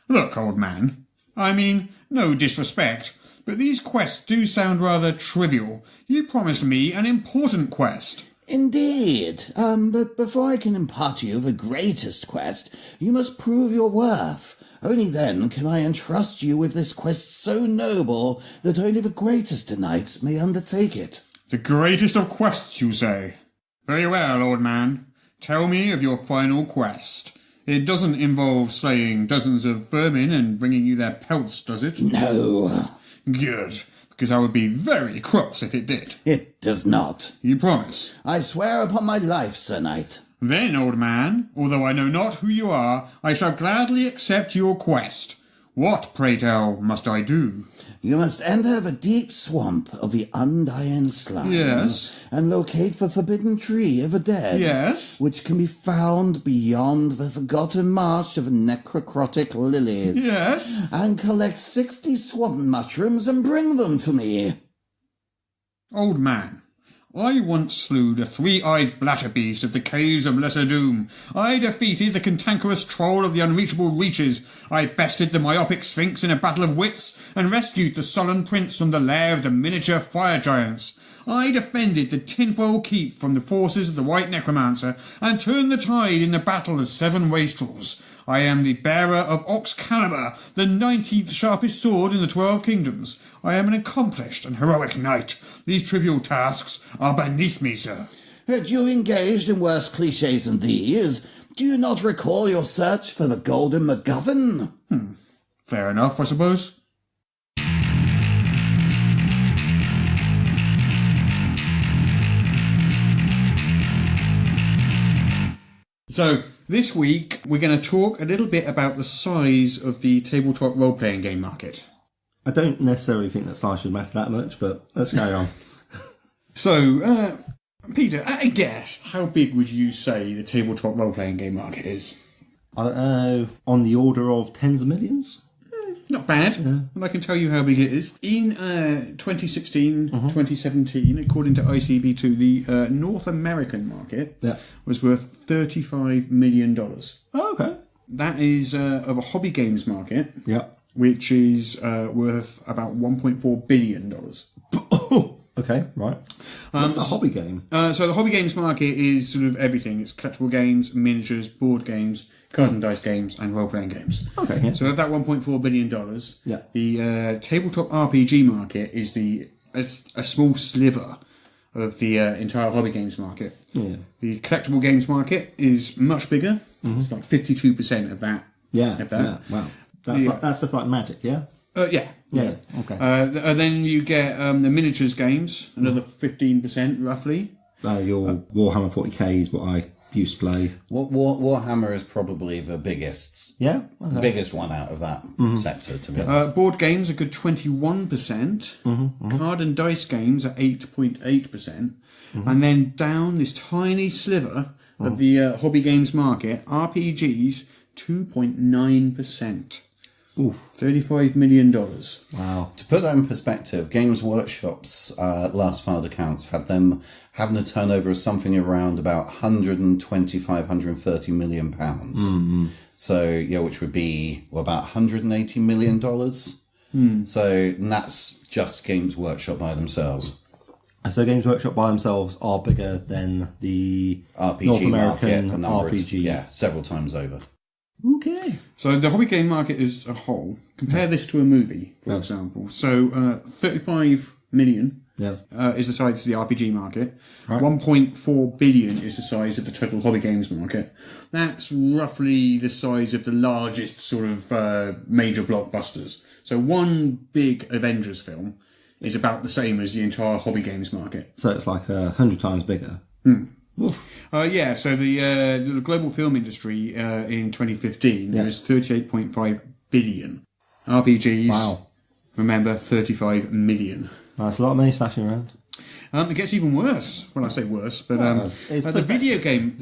Speaker 2: Look, old man, I mean, no disrespect, but these quests do sound rather trivial. You promised me an important quest.
Speaker 4: Indeed. But before I can impart to you the greatest quest, you must prove your worth. Only then can I entrust you with this quest so noble that only the greatest of knights may undertake it.
Speaker 2: The greatest of quests, you say? Very well, old man. Tell me of your final quest. It doesn't involve slaying dozens of vermin and bringing you their pelts, does it?
Speaker 4: No.
Speaker 2: Good, because I would be very cross if it did.
Speaker 4: It does not.
Speaker 2: You promise?
Speaker 4: I swear upon my life, Sir Knight.
Speaker 2: Then, old man, although I know not who you are, I shall gladly accept your quest. What, pray tell, must I do?
Speaker 4: You must enter the deep swamp of the Undying Slime.
Speaker 2: Yes.
Speaker 4: And locate the forbidden tree of the dead.
Speaker 2: Yes.
Speaker 4: Which can be found beyond the forgotten marsh of necrocrotic lilies.
Speaker 2: Yes.
Speaker 4: And collect 60 swamp mushrooms and bring them to me.
Speaker 2: Old man, I once slew the three-eyed blatterbeast of the caves of Lesser Doom. I defeated the cantankerous troll of the unreachable reaches. I bested the myopic sphinx in a battle of wits, and rescued the sullen prince from the lair of the miniature fire giants. I defended the Tinfoil Keep from the forces of the White Necromancer, and turned the tide in the battle of Seven Wastrels. I am the bearer of Excalibur, the 19th sharpest sword in the 12 kingdoms. I am an accomplished and heroic knight. These trivial tasks are beneath me, sir.
Speaker 4: Had you engaged in worse cliches than these? Do you not recall your search for the Golden MacGuffin?
Speaker 2: Fair enough, I suppose. So, this week we're going to talk a little bit about the size of the tabletop role-playing game market.
Speaker 1: I don't necessarily think that size should matter that much, but let's carry on.
Speaker 2: So, Peter, at a guess, how big would you say the tabletop role-playing game market is?
Speaker 1: I don't know, on the order of tens of millions?
Speaker 2: Not bad, and I can tell you how big it is. In 2016, 2017, according to ICB2, the North American market was worth $35 million.
Speaker 1: Oh, okay.
Speaker 2: That is of a hobby games market, which is worth about $1.4 billion.
Speaker 1: Oh, okay, right. What's a hobby game?
Speaker 2: So the hobby games market is sort of everything. It's collectible games, miniatures, board games, card and dice games, and role-playing games.
Speaker 1: Okay, yeah.
Speaker 2: So of that $1.4 billion, the tabletop RPG market is a small sliver of the entire hobby games market. Yeah. The collectible games market is much bigger. It's like 52% of that.
Speaker 1: Yeah. Wow. That's stuff like Magic, yeah?
Speaker 2: Yeah.
Speaker 1: Okay.
Speaker 2: And then you get the miniatures games, another 15% roughly.
Speaker 1: Your Warhammer 40k is what I used to play.
Speaker 3: Warhammer is probably the biggest.
Speaker 1: Yeah? Okay.
Speaker 3: Biggest one out of that sector, to be honest.
Speaker 2: Board games are good 21%. Card and dice games are 8.8%. And then down this tiny sliver of the hobby games market, RPGs, 2.9%.
Speaker 1: Oof.
Speaker 2: $35 million.
Speaker 1: Wow.
Speaker 3: To put that in perspective, Games Workshop's last filed accounts had them having a turnover of something around about £125-130 million. So, which would be about $180 million. So that's just Games Workshop by themselves.
Speaker 1: So Games Workshop by themselves are bigger than the
Speaker 3: RPG
Speaker 1: North American
Speaker 3: market,
Speaker 1: RPG.
Speaker 3: several times over.
Speaker 1: Okay.
Speaker 2: So the hobby game market as a whole, compare this to a movie, for example. So 35 million is the size of the RPG market. Right. 1.4 billion is the size of the total hobby games market. That's roughly the size of the largest sort of major blockbusters. So one big Avengers film is about the same as the entire hobby games market.
Speaker 1: So it's like 100 times bigger.
Speaker 2: So the global film industry in 2015 was 38.5 billion. RPGs, remember, 35 million.
Speaker 1: That's a lot of money slashing around.
Speaker 2: It gets even worse. Well, I say worse, but the video game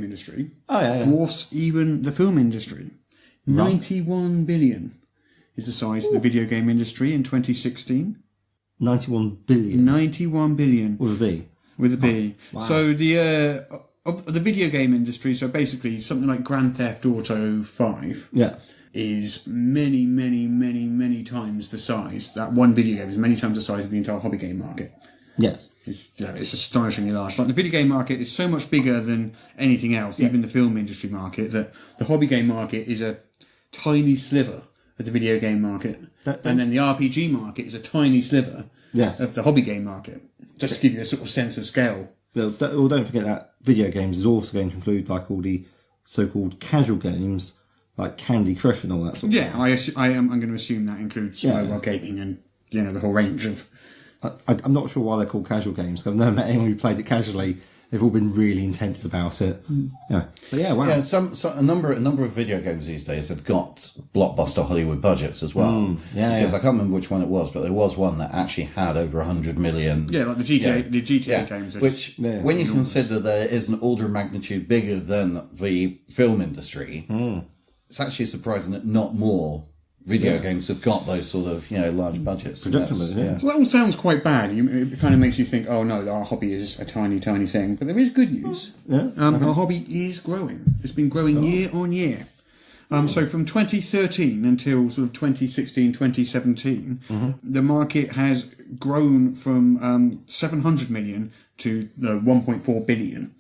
Speaker 2: industry dwarfs even the film industry. 91 billion is the size of the video game industry in 2016.
Speaker 1: 91 billion.
Speaker 2: 91 billion.
Speaker 1: With a B.
Speaker 2: With a B. Wow. So the of the video game industry, so basically something like Grand Theft Auto 5 is many, many, many, many times the size. That one video game is many times the size of the entire hobby game market.
Speaker 1: Yes.
Speaker 2: It's astonishingly large. Like the video game market is so much bigger than anything else, even the film industry market, that the hobby game market is a tiny sliver of the video game market. And then the RPG market is a tiny sliver of the hobby game market. Just to give you a sort of sense of scale.
Speaker 1: Well, don't forget that video games is also going to include like all the so-called casual games, like Candy Crush and all that sort of thing.
Speaker 2: I'm going to assume that includes mobile gaming and the whole range of.
Speaker 1: I'm not sure why they're called casual games. Because I've never met anyone who played it casually. They've all been really intense about it. Yeah, but wow.
Speaker 3: Yeah, a number of video games these days have got blockbuster Hollywood budgets as well. Because I can't remember which one it was, but there was one that actually had over 100 million.
Speaker 2: Yeah, like the GTA games.
Speaker 3: Which, when you consider there is an order of magnitude bigger than the film industry, it's actually surprising that not more video games have got those sort of large budgets.
Speaker 2: Well, that all sounds quite bad. It kind of makes you think, oh no, our hobby is a tiny, tiny thing. But there is good news. Our hobby is growing. It's been growing year on year. So from 2013 until sort of 2016, 2017, the market has grown from 700 million to 1.4 billion.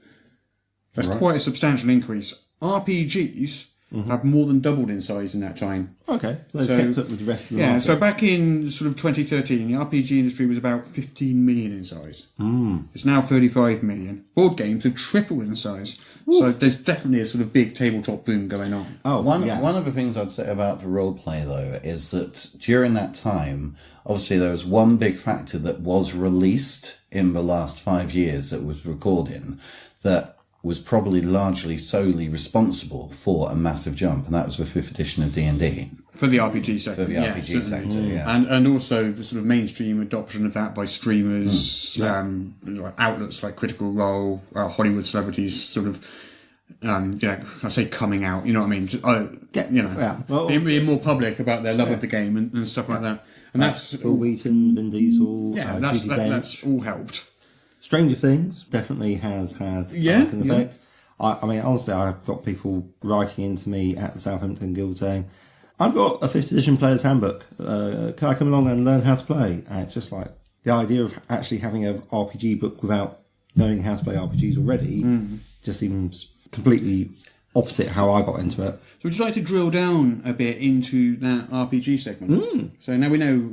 Speaker 2: That's quite a substantial increase. RPGs have more than doubled in size in that time.
Speaker 1: Okay, so they've kept up with the rest of the market.
Speaker 2: So back in sort of 2013, the RPG industry was about 15 million in size. It's now 35 million. Board games have tripled in size. Oof. So there's definitely a sort of big tabletop boom going on.
Speaker 3: One of the things I'd say about the role play, though, is that during that time, obviously there was one big factor that was released in the last 5 years that was recording that was probably largely solely responsible for a massive jump, and that was the 5th edition of D&D.
Speaker 2: For the RPG sector.
Speaker 3: For the RPG sector,
Speaker 2: And also the sort of mainstream adoption of that by streamers, outlets like Critical Role, Hollywood celebrities sort of, I say coming out, you know what I mean? Being more public about their love of the game and stuff like that. And that's
Speaker 1: Will Wheaton, Vin Diesel,
Speaker 2: that's all helped.
Speaker 1: Stranger Things definitely has had an effect. I mean, honestly, I've got people writing into me at the Southampton Guild saying, I've got a 5th edition player's handbook. Can I come along and learn how to play? And it's just like the idea of actually having an RPG book without knowing how to play RPGs already just seems completely opposite how I got into it.
Speaker 2: So would you like to drill down a bit into that RPG segment? So now we know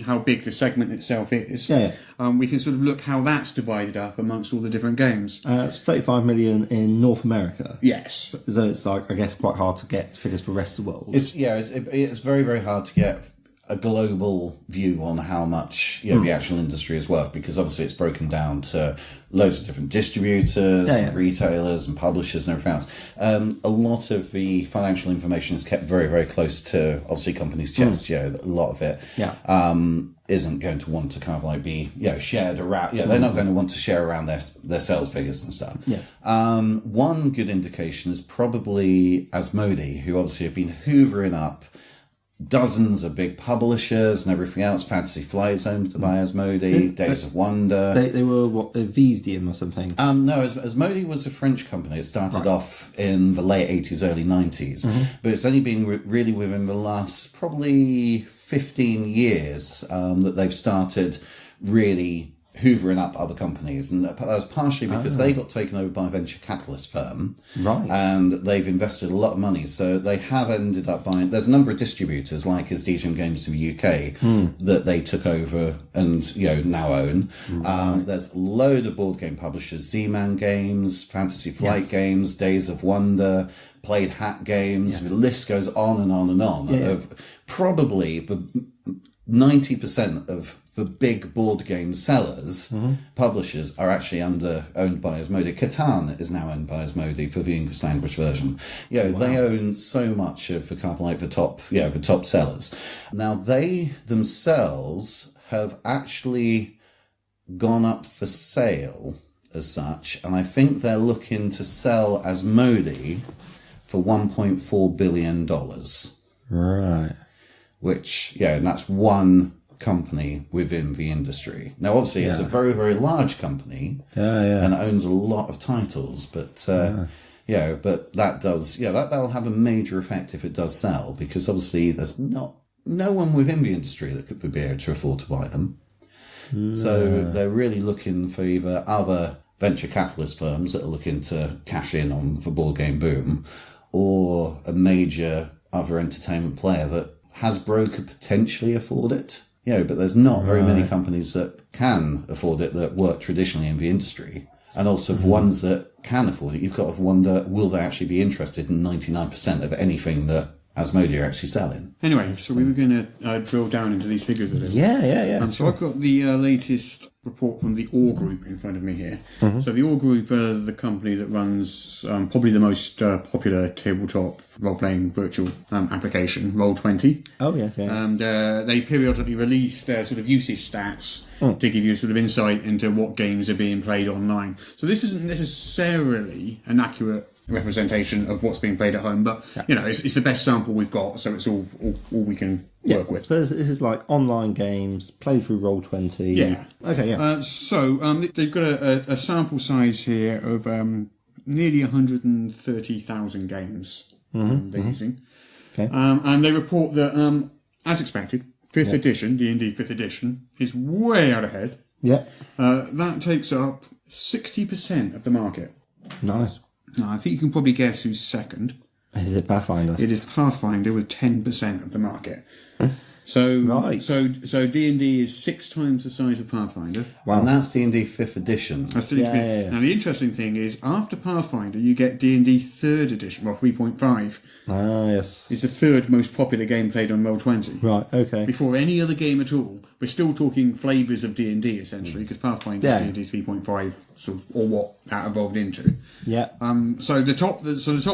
Speaker 2: how big the segment itself is. We can sort of look how that's divided up amongst all the different games.
Speaker 1: It's 35 million in North America.
Speaker 2: Yes.
Speaker 1: So it's I guess quite hard to get figures for the rest of the world.
Speaker 3: It's very, very hard to get a global view on how much the actual industry is worth, because obviously it's broken down to loads of different distributors, and retailers and publishers and everything else. A lot of the financial information is kept very, very close to obviously companies' chest. A lot of it isn't going to want to kind of be shared around. They're not going to want to share around their sales figures and stuff. One good indication is probably Asmodee, who obviously have been hoovering up dozens of big publishers and everything else. Fantasy Flight's owned by Asmodee, Days of Wonder.
Speaker 1: They were Visdium or something?
Speaker 3: No, Asmodee was a French company. It started off in the late 80s, early 90s, but it's only been really within the last probably 15 years that they've started really hoovering up other companies, and that was partially because they got taken over by a venture capitalist firm,
Speaker 1: Right.
Speaker 3: and they've invested a lot of money, so they have ended up buying. There's a number of distributors like D&D Games in the UK that they took over and now own. There's a load of board game publishers: Z-Man Games, Fantasy Flight Games, Days of Wonder, Played Hat Games. The list goes on and on and on. Of probably the 90% of the big board game sellers, publishers, are actually owned by Asmodee. Catan is now owned by Asmodee for the English language version. They own so much of the kind of like the top sellers. Now they themselves have actually gone up for sale as such, and I think they're looking to sell Asmodee for $1.4 billion.
Speaker 1: Right.
Speaker 3: Which, and that's one company within the industry. Now, obviously, it's a very, very large company and owns a lot of titles, but but that'll have a major effect if it does sell, because obviously there's no one within the industry that could be able to afford to buy them. So they're really looking for either other venture capitalist firms that are looking to cash in on the board game boom, or a major other entertainment player that Hasbro could potentially afford it. But there's not very many companies that can afford it that work traditionally in the industry. And also the ones that can afford it, you've got to wonder, will they actually be interested in 99% of anything that Asmodee are actually selling?
Speaker 2: Anyway, so we were going to drill down into these figures a little.
Speaker 1: Yeah.
Speaker 2: So I've got the latest report from the Orr Group in front of me here. So the Orr Group are the company that runs probably the most popular tabletop role-playing virtual application, Roll20.
Speaker 1: Oh, yes, yeah.
Speaker 2: And they periodically release their sort of usage stats to give you sort of insight into what games are being played online. So this isn't necessarily an accurate representation of what's being played at home, but it's the best sample we've got, so it's all we can work with.
Speaker 1: So this is like online games played through Roll20.
Speaker 2: Yeah.
Speaker 1: Okay. Yeah.
Speaker 2: So they've got a sample size here of nearly 130,000 games they're using.
Speaker 1: Okay.
Speaker 2: And they report that, as expected, 5th edition, D&D 5th edition, is way out ahead.
Speaker 1: Yeah.
Speaker 2: That takes up 60% of the market.
Speaker 1: Nice.
Speaker 2: Now, I think you can probably guess who's second.
Speaker 1: Is it Pathfinder?
Speaker 2: It is Pathfinder with 10% of the market. So D&D is 6 times the size of Pathfinder.
Speaker 3: Wow. And that's D&D 5th edition.
Speaker 2: That's D&D 5th.
Speaker 1: Yeah.
Speaker 2: Now, the interesting thing is, after Pathfinder, you get D&D 3rd edition, 3.5.
Speaker 1: Ah, yes.
Speaker 2: It's the 3rd most popular game played on Roll20.
Speaker 1: Right, okay.
Speaker 2: Before any other game at all. We're still talking flavours of D&D, essentially, because Pathfinder is D&D 3.5, sort of, or what that evolved into.
Speaker 1: Yeah.
Speaker 2: So the top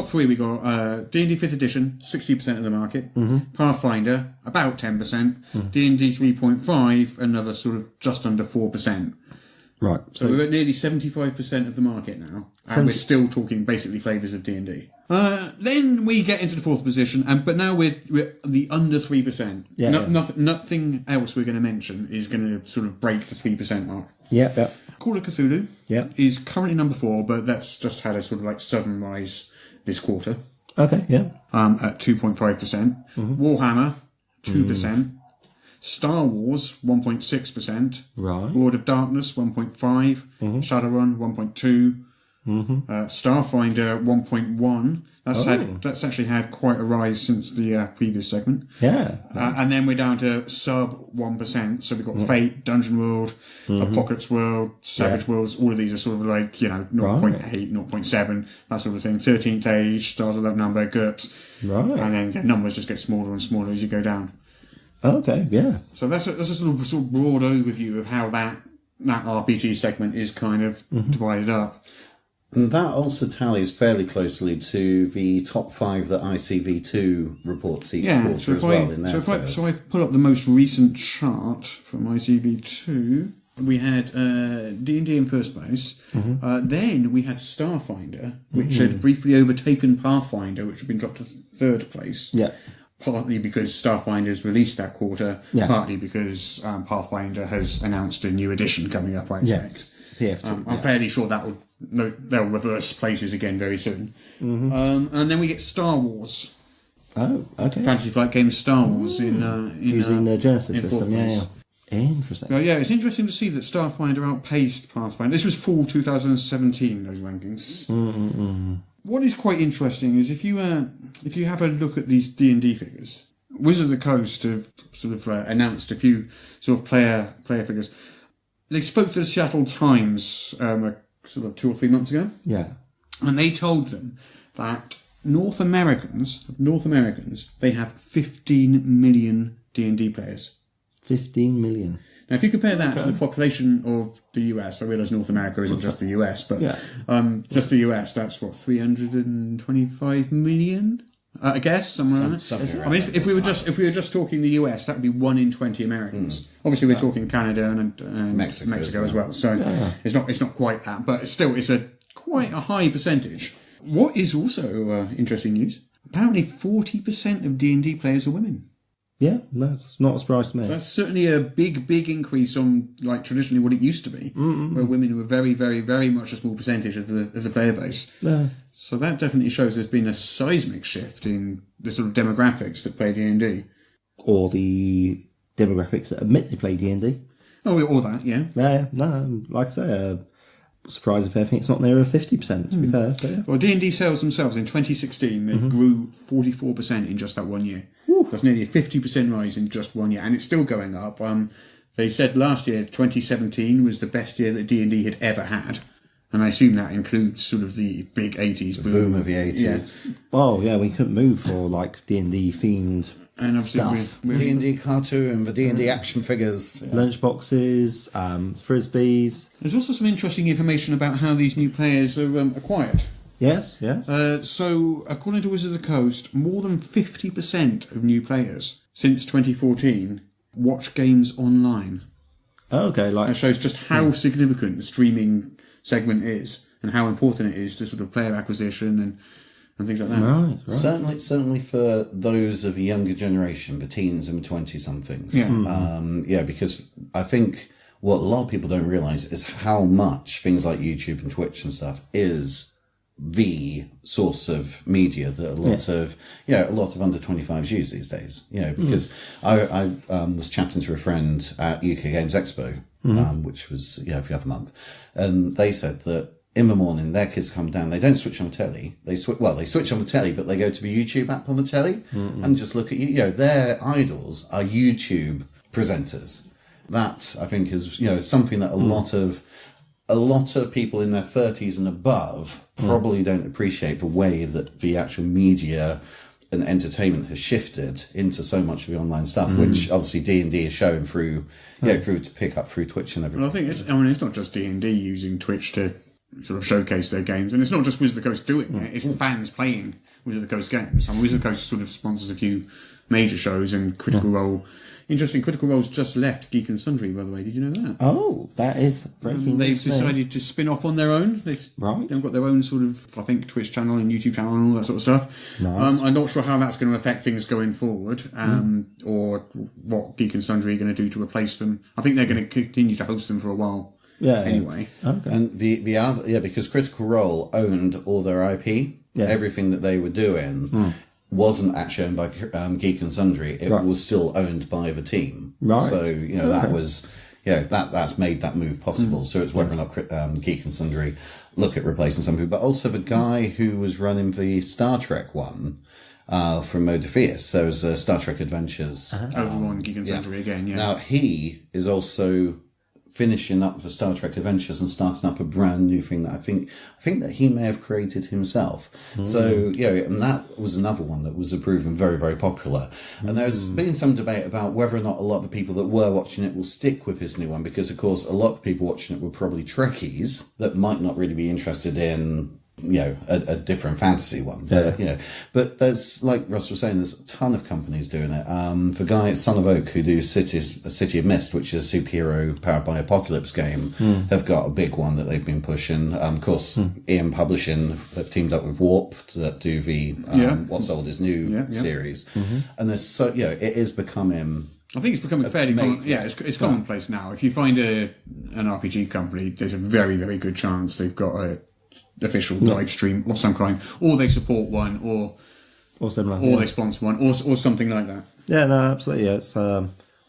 Speaker 2: 3 we got D&D 5th edition, 60% of the market. Pathfinder, about 10%. D&D 3.5, another sort of just under 4%.
Speaker 1: Right.
Speaker 2: So we're at nearly 75% of the market now, and we're still talking basically flavours of D&D. Then we get into the 4th position, but now we're the under 3%. Nothing else we're going to mention is going to sort of break the 3% mark.
Speaker 1: Yeah.
Speaker 2: Call of Cthulhu is currently number 4, but that's just had a sort of like sudden rise this quarter.
Speaker 1: Okay, yeah.
Speaker 2: At 2.5%. Warhammer, 2%. Star Wars, 1.6%.
Speaker 1: Right.
Speaker 2: Lord of Darkness, 1.5%. Shadowrun, 1.2%. Starfinder, 1.1%. That's actually had quite a rise since the previous segment.
Speaker 1: Yeah.
Speaker 2: And then we're down to sub 1%. So we've got Fate, Dungeon World, Apocalypse World, Savage Worlds. All of these are sort of like, 0.8, 0.7, that sort of thing. 13th Age, Stars Without Number, GURPS.
Speaker 1: Right.
Speaker 2: And then the numbers just get smaller and smaller as you go down.
Speaker 1: Okay, yeah.
Speaker 2: So that's a sort of broad overview of how that RPG segment is kind of divided up.
Speaker 3: And that also tallies fairly closely to the top 5 that ICV2 reports each quarter as well in their sales.
Speaker 2: So I've put up the most recent chart from ICV2. We had D&D in first place. Then we had Starfinder, which had briefly overtaken Pathfinder, which had been dropped to 3rd place.
Speaker 1: Yeah.
Speaker 2: Partly because Starfinder's released that quarter, partly because Pathfinder has announced a new edition coming up, I expect.
Speaker 1: PF2.
Speaker 2: I'm fairly sure they'll reverse places again very soon. And then we get Star Wars.
Speaker 1: Oh, okay.
Speaker 2: Fantasy Flight Games Star Wars in
Speaker 1: using the Genesis
Speaker 2: in
Speaker 1: system.
Speaker 2: fourth place.
Speaker 1: Interesting.
Speaker 2: Well, yeah, it's interesting to see that Starfinder outpaced Pathfinder. This was fall 2017, those rankings. What is quite interesting is if you have a look at these D&D figures, Wizards of the Coast have sort of announced a few sort of player figures. They spoke to the Seattle Times sort of 2 or 3 months ago.
Speaker 1: Yeah.
Speaker 2: And they told them that North Americans, they have 15 million D&D players.
Speaker 1: 15 million.
Speaker 2: Now, if you compare that to the population of the US, I realise North America isn't just the US, but just the US, that's what, 325 million? I guess somewhere around there. I mean, if we were just talking the US, that would be 1 in 20 Americans. Obviously, we're talking Canada and Mexico as well. So it's not quite that, but still, it's quite a high percentage. What is also interesting news? Apparently, 40% of D&D players are women.
Speaker 1: Yeah, that's not a surprise to me.
Speaker 2: That's certainly a big increase on like traditionally what it used to be, where women were very, very, very much a small percentage of the player base.
Speaker 1: Yeah.
Speaker 2: So that definitely shows there's been a seismic shift in the sort of demographics that play D&D.
Speaker 1: Or the demographics that admit they play D&D.
Speaker 2: Oh, or that, yeah.
Speaker 1: Yeah, no, like I say, surprised if I think it's not nearer 50%, to be fair. But yeah.
Speaker 2: Well, D&D sales themselves in 2016, they grew 44% in just that 1 year. That's nearly a 50% rise in just 1 year, and it's still going up. They said last year, 2017, was the best year that D&D had ever had. And I assume that includes sort of the big 80s
Speaker 3: boom of the 80s.
Speaker 2: Yeah.
Speaker 1: Oh, yeah, we couldn't move for, like, D&D themed
Speaker 2: and obviously
Speaker 1: stuff.
Speaker 3: D&D cartoon, the D&D action figures. Yeah.
Speaker 1: Lunchboxes, frisbees.
Speaker 2: There's also some interesting information about how these new players are acquired.
Speaker 1: Yes, yeah.
Speaker 2: So, according to Wizards of the Coast, more than 50% of new players since 2014 watch games online.
Speaker 1: Oh, okay, like...
Speaker 2: That shows just how significant the streaming segment is and how important it is to sort of player acquisition and things like that.
Speaker 1: Right.
Speaker 3: Certainly for those of a younger generation, the teens and 20-somethings.
Speaker 2: Yeah.
Speaker 3: Because I think what a lot of people don't realise is how much things like YouTube and Twitch and stuff is the source of media that a lot of under 25s use these days. Because I was chatting to a friend at UK Games Expo, which was the other month, and they said that in the morning their kids come down, they don't switch on the telly, they switch on the telly, but they go to the YouTube app on the telly and just look at their idols are YouTube presenters. That I think is something that a lot of people in their 30s and above probably don't appreciate the way that the actual media and entertainment has shifted into so much of the online stuff, which obviously D&D is showing through to pick up through Twitch and everything.
Speaker 2: Well, I think it's not just D&D using Twitch to sort of showcase their games, and it's not just Wizards of the Coast doing it, it's the fans playing Wizards of the Coast games. Wizards of the Coast sort of sponsors a few major shows, and Critical Role. Interesting, Critical Role's just left Geek and Sundry, by the way. Did you know that?
Speaker 1: Oh, that is breaking news.
Speaker 2: They've decided to spin off on their own. They've got their own sort of, I think, Twitch channel and YouTube channel and all that sort of stuff.
Speaker 1: Nice.
Speaker 2: I'm not sure how that's going to affect things going forward, or what Geek and Sundry are going to do to replace them. I think they're going to continue to host them for a while. Yeah. Anyway.
Speaker 1: Okay.
Speaker 3: And the other, because Critical Role owned all their IP, everything that they were doing wasn't actually owned by Geek and Sundry. It was still owned by the team.
Speaker 1: Right.
Speaker 3: So, that was, that's made that move possible. So it's whether or not Geek and Sundry look at replacing something. But also the guy who was running the Star Trek one from Modiphius. There was Star Trek Adventures.
Speaker 2: Over on Geek and Sundry again, yeah.
Speaker 3: Now, he is also finishing up the Star Trek Adventures and starting up a brand new thing that I think that he may have created himself. So, and that was another one that was proven very, very popular. And there's been some debate about whether or not a lot of the people that were watching it will stick with his new one, because, of course, a lot of people watching it were probably Trekkies that might not really be interested in a different fantasy one. But there's, like Russ was saying, there's a ton of companies doing it. The guy at Son of Oak who do City of Mist, which is a superhero powered by apocalypse game, have got a big one that they've been pushing. Of course, Ian Publishing have teamed up with Warp that do the What's Old is New series. And there's it is becoming...
Speaker 2: I think it's becoming fairly common. It's commonplace now. If you find an RPG company, there's a very, very good chance they've got a official live stream of some kind, or they support one, or
Speaker 1: similar,
Speaker 2: or they sponsor one, or something like that.
Speaker 1: Yeah, no, absolutely. Yeah, it's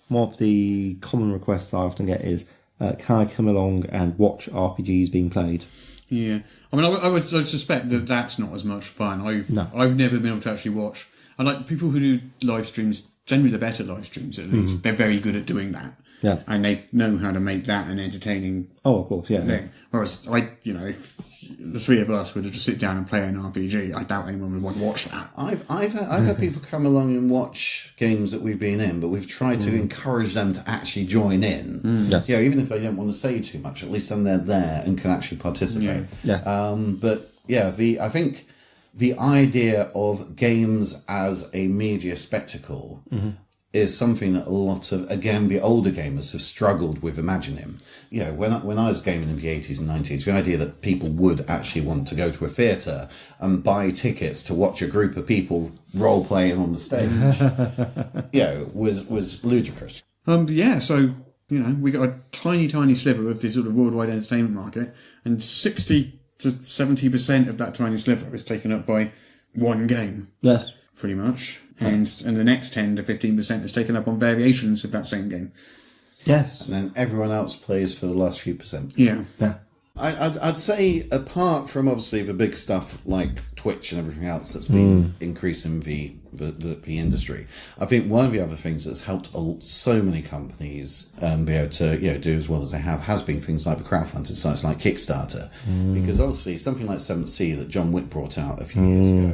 Speaker 1: One of the common requests I often get is, can I come along and watch RPGs being played?
Speaker 2: Yeah. I mean, I would suspect that that's not as much fun. I've never been able to actually watch. I like people who do live streams, generally the better live streams at least. They're very good at doing that.
Speaker 1: Yeah.
Speaker 2: And they know how to make that an entertaining
Speaker 1: of course, yeah.
Speaker 2: thing. Whereas, if the three of us were to just sit down and play an RPG, I doubt anyone would want to watch that.
Speaker 3: I've had people come along and watch games that we've been in, but we've tried to encourage them to actually join in.
Speaker 1: Yes.
Speaker 3: Even if they don't want to say too much, at least then they're there and can actually participate.
Speaker 1: Yeah.
Speaker 3: I think the idea of games as a media spectacle is something that a lot of, again, the older gamers have struggled with imagining. When I was gaming in the 80s and 90s, the idea that people would actually want to go to a theatre and buy tickets to watch a group of people role-playing on the stage, was ludicrous.
Speaker 2: So, we got a tiny, tiny sliver of this sort of worldwide entertainment market, and 60 to 70% of that tiny sliver is taken up by one game.
Speaker 1: Yes.
Speaker 2: Pretty much. And the next 10 to 15% is taken up on variations of that same game.
Speaker 1: Yes.
Speaker 3: And then everyone else plays for the last few percent.
Speaker 2: Yeah.
Speaker 3: I'd say, apart from obviously the big stuff like Twitch and everything else that's been increasing the industry, I think one of the other things that's helped so many companies be able to do as well as they has been things like the crowdfunding sites like Kickstarter, because obviously something like 7th Sea that John Wick brought out a few years ago,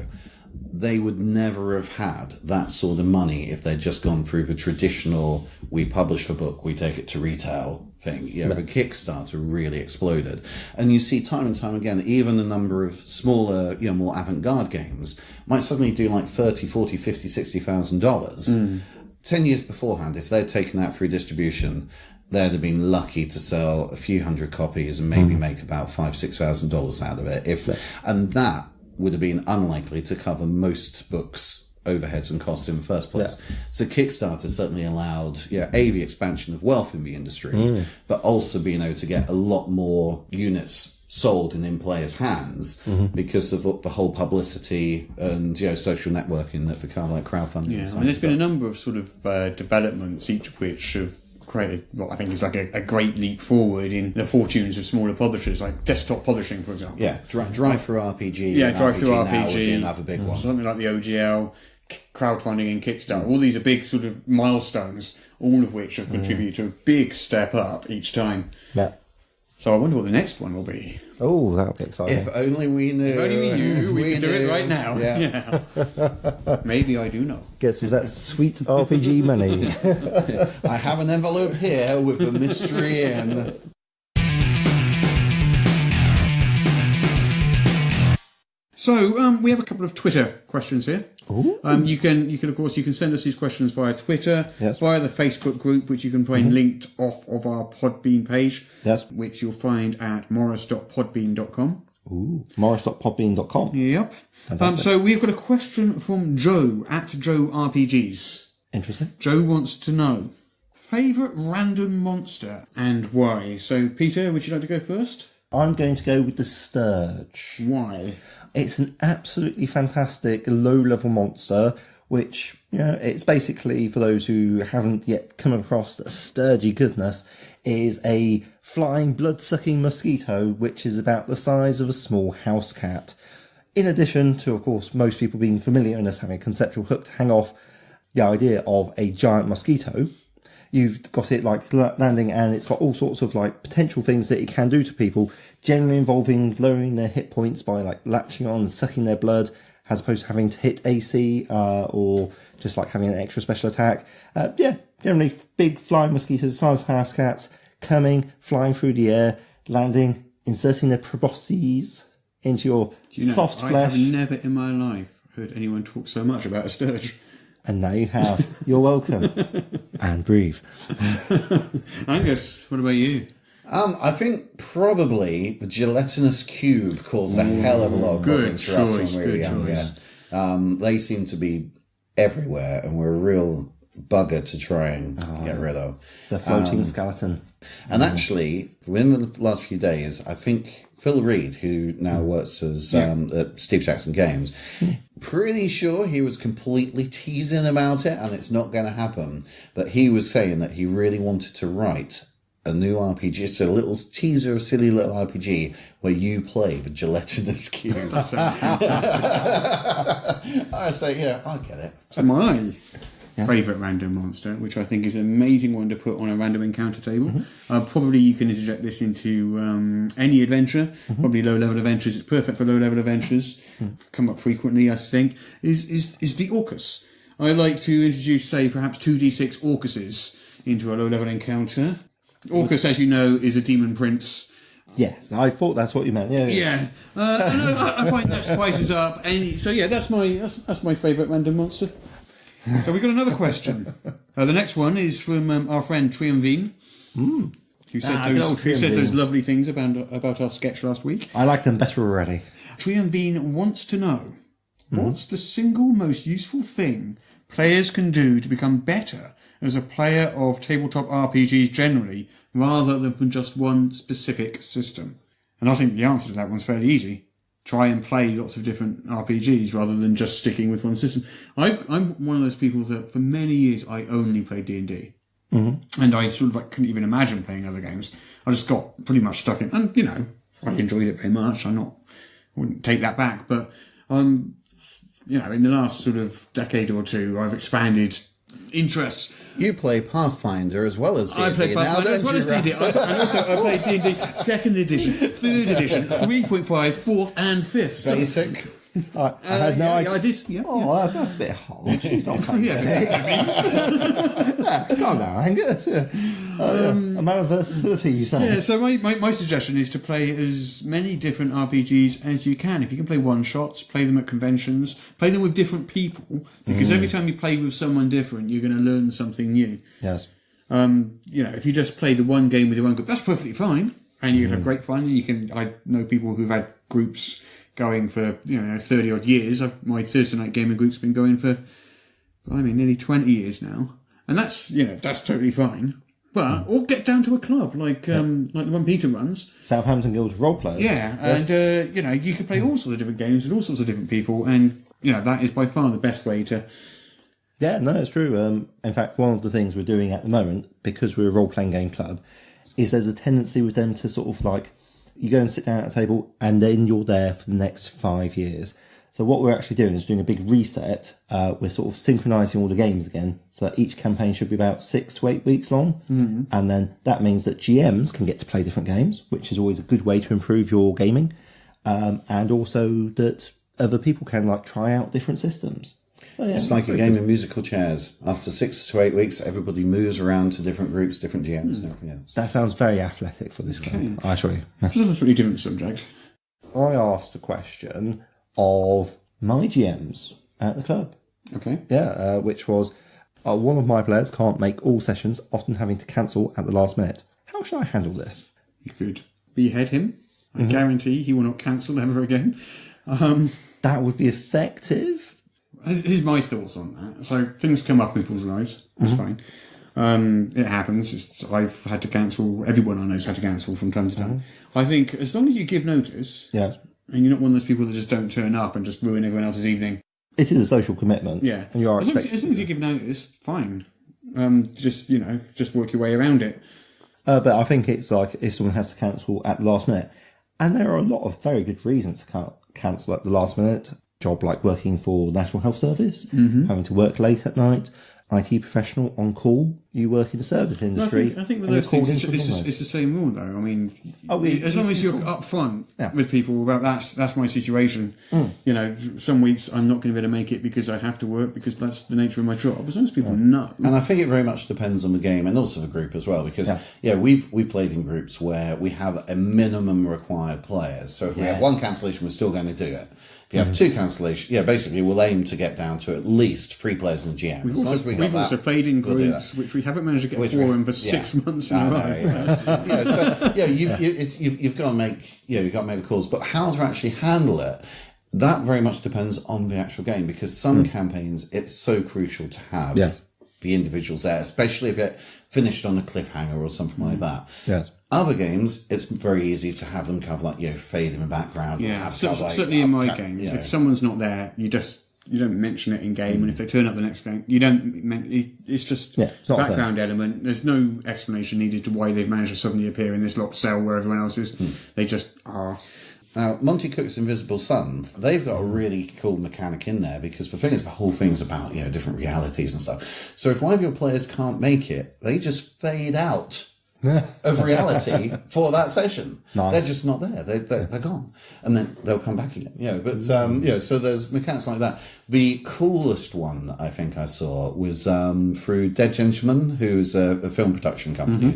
Speaker 3: they would never have had that sort of money if they'd just gone through the traditional, we publish the book, we take it to retail thing. The Kickstarter really exploded. And you see time and time again, even a number of smaller, more avant-garde games might suddenly do like $30,000, $40,000, $50,000, $60,000. 10 years beforehand, if they'd taken that through distribution, they'd have been lucky to sell a few hundred copies and maybe make about $5,000, $6,000 out of it. And that would have been unlikely to cover most books' overheads and costs in the first place. So Kickstarter certainly allowed, the expansion of wealth in the industry, but also being able to get a lot more units sold and in players' hands because of the whole publicity and social networking that the kind of like crowdfunding.
Speaker 2: Yeah, there's been a number of sort of developments, each of which have created what I think is like a great leap forward in the fortunes of smaller publishers, like desktop publishing, for example.
Speaker 3: Yeah, Drive-Through RPG.
Speaker 2: Yeah, Drive-Through RPG.
Speaker 3: Would be another big one.
Speaker 2: Something like the OGL, crowdfunding and Kickstarter. All these are big sort of milestones, all of which have contributed to a big step up each time.
Speaker 1: Yeah.
Speaker 2: So I wonder what the next one will be.
Speaker 1: Oh, that'll be exciting.
Speaker 3: If only we knew.
Speaker 2: If only we knew, we could do it right now.
Speaker 3: Yeah.
Speaker 2: Maybe I do know.
Speaker 1: Get some of that sweet RPG money.
Speaker 3: I have an envelope here with the mystery in.
Speaker 2: So we have a couple of Twitter questions here. You can of course send us these questions via Twitter, via the Facebook group, which you can find linked off of our Podbean page, which you'll find at morris.podbean.com.
Speaker 1: Morris.podbean.com.
Speaker 2: Yep. So we've got a question from Joe at Joe RPGs.
Speaker 1: Interesting.
Speaker 2: Joe wants to know favourite random monster and why. So Peter, would you like to go first?
Speaker 1: I'm going to go with the Sturge.
Speaker 2: Why?
Speaker 1: It's an absolutely fantastic low-level monster, which, it's basically, for those who haven't yet come across the Sturgy goodness, is a flying, blood-sucking mosquito, which is about the size of a small house cat. In addition to, of course, most people being familiar and us having a conceptual hook to hang off the idea of a giant mosquito, you've got it like landing, and it's got all sorts of like potential things that it can do to people, generally involving lowering their hit points by like latching on and sucking their blood, as opposed to having to hit AC or just like having an extra special attack. Generally big flying mosquitoes, size of house cats, coming, flying through the air, landing, inserting their proboscis into your soft flesh.
Speaker 2: I have never in my life heard anyone talk so much about a Sturge.
Speaker 1: And now you have. You're welcome. And breathe.
Speaker 2: Angus, what about you?
Speaker 3: I think probably the gelatinous cube caused a hell of a lot of problems for us when we were younger. They seem to be everywhere and were a real bugger to try and get rid of.
Speaker 1: The floating skeleton.
Speaker 3: And actually, within the last few days, I think Phil Reed, who now works as at Steve Jackson Games, pretty sure he was completely teasing about it, and it's not going to happen. But he was saying that he really wanted to write a new RPG, just a little teaser, a silly little RPG where you play the gelatinous cube. I say, yeah, I get it.
Speaker 2: So my favourite random monster, which I think is an amazing one to put on a random encounter table. Probably you can interject this into any adventure, probably low-level adventures. It's perfect for low-level adventures. Come up frequently, I think. Is the Orcus. I like to introduce, say, perhaps 2d6 Orcuses into a low-level encounter. Orcus, as you know, is a demon prince.
Speaker 1: Yes, I thought that's what you meant. Yeah.
Speaker 2: I find that spices up. That's my favourite random monster. So we've got another question. The next one is from our friend Triumvine, who said those lovely things about our sketch last week.
Speaker 1: I like them better already.
Speaker 2: Triumvine wants to know, what's the single most useful thing players can do to become better as a player of tabletop RPGs generally, rather than from just one specific system? And I think the answer to that one's fairly easy. Try and play lots of different RPGs rather than just sticking with one system. I'm one of those people that for many years I only played D&D. And I sort of couldn't even imagine playing other games. I just got pretty much stuck in, and I enjoyed it very much. I wouldn't take that back, but in the last sort of decade or two, I've expanded interests.
Speaker 3: You play Pathfinder as well as D&D.
Speaker 2: I play Pathfinder as well as D&D. And also I play D&D 2nd edition, 3rd edition, 3.5, 4th and 5th.
Speaker 3: Basic.
Speaker 1: I had no idea.
Speaker 2: I did. Yeah,
Speaker 1: that's a bit harsh. He's not basic. Calm down, Angus. Amount of versatility, you say.
Speaker 2: Yeah, so my suggestion is to play as many different RPGs as you can. If you can play one-shots, play them at conventions, play them with different people, because every time you play with someone different, you're going to learn something new.
Speaker 1: Yes.
Speaker 2: If you just play the one game with your own group, that's perfectly fine, and you can have great fun. And I know people who've had groups going for 30 odd years. My Thursday night gaming group's been going for nearly 20 years now, and that's totally fine. But or get down to a club like the one Peter runs,
Speaker 1: Southampton Guild's role players.
Speaker 2: Yeah, yes. And you can play all sorts of different games with all sorts of different people, and that is by far the best way to.
Speaker 1: Yeah, no, it's true. In fact, one of the things we're doing at the moment, because we're a role-playing game club, is there's a tendency with them to sort of you go and sit down at a table and then you're there for the next 5 years. So what we're actually doing is doing a big reset. We're sort of synchronising all the games again. So that each campaign should be about 6 to 8 weeks long. And then that means that GMs can get to play different games, which is always a good way to improve your gaming. And also that other people can try out different systems. So, yeah,
Speaker 3: it's like a game of musical chairs. After 6 to 8 weeks, everybody moves around to different groups, different GMs and everything else.
Speaker 1: That sounds very athletic for this club, I assure you.
Speaker 2: This is a completely different subject.
Speaker 1: I asked a question of my GMs at the club.
Speaker 2: Okay.
Speaker 1: Yeah, which was, one of my players can't make all sessions, often having to cancel at the last minute. How should I handle this?
Speaker 2: You could behead him. I guarantee he will not cancel ever again.
Speaker 1: That would be effective.
Speaker 2: Here's my thoughts on that. So things come up in people's lives. That's fine. It happens. I've had to cancel. Everyone I know's had to cancel from time to time. I think as long as you give notice,
Speaker 1: yeah,
Speaker 2: and you're not one of those people that just don't turn up and just ruin everyone else's evening.
Speaker 1: It is a social commitment.
Speaker 2: Yeah,
Speaker 1: and you are
Speaker 2: as long as you give notice, fine. Just work your way around it.
Speaker 1: But I think it's if someone has to cancel at the last minute, and there are a lot of very good reasons to cancel at the last minute. Job like working for National Health Service, having to work late at night, IT professional on call, you work in the service industry.
Speaker 2: I think with those things, it's the same rule, though. I mean, as long as you're upfront with people about that's my situation. Some weeks I'm not going to be able to make it because I have to work, because that's the nature of my job. As long as people know.
Speaker 3: And I think it very much depends on the game and also the group as well, because we've played in groups where we have a minimum required players. So if we have one cancellation, we're still going to do it. If you have 2 cancellations, basically we'll aim to get down to at least 3 players and a GM.
Speaker 2: We've also played in groups which we haven't managed to get quorum for 6 months in a row.
Speaker 3: You've got to make the calls, but how to actually handle it, that very much depends on the actual game, because some campaigns it's so crucial to have the individuals there, especially if it finished on a cliffhanger or something like that.
Speaker 1: Yes.
Speaker 3: Other games, it's very easy to have them kind of like, fade in the background.
Speaker 2: Yeah, certainly in my games, if someone's not there, you don't mention it in game, and if they turn up the next game, you don't. It's just
Speaker 1: it's not
Speaker 2: background element. There's no explanation needed to why they've managed to suddenly appear in this locked cell where everyone else is. They just are.
Speaker 3: Now, Monty Cook's Invisible Sun, they've got a really cool mechanic in there because the whole thing's about different realities and stuff. So if one of your players can't make it, they just fade out of reality for that session.
Speaker 1: Nice.
Speaker 3: They're just not there. They're gone, and then they'll come back again. But so there's mechanics like that. The coolest one I think I saw was through Dead Gentleman, who's a film production company.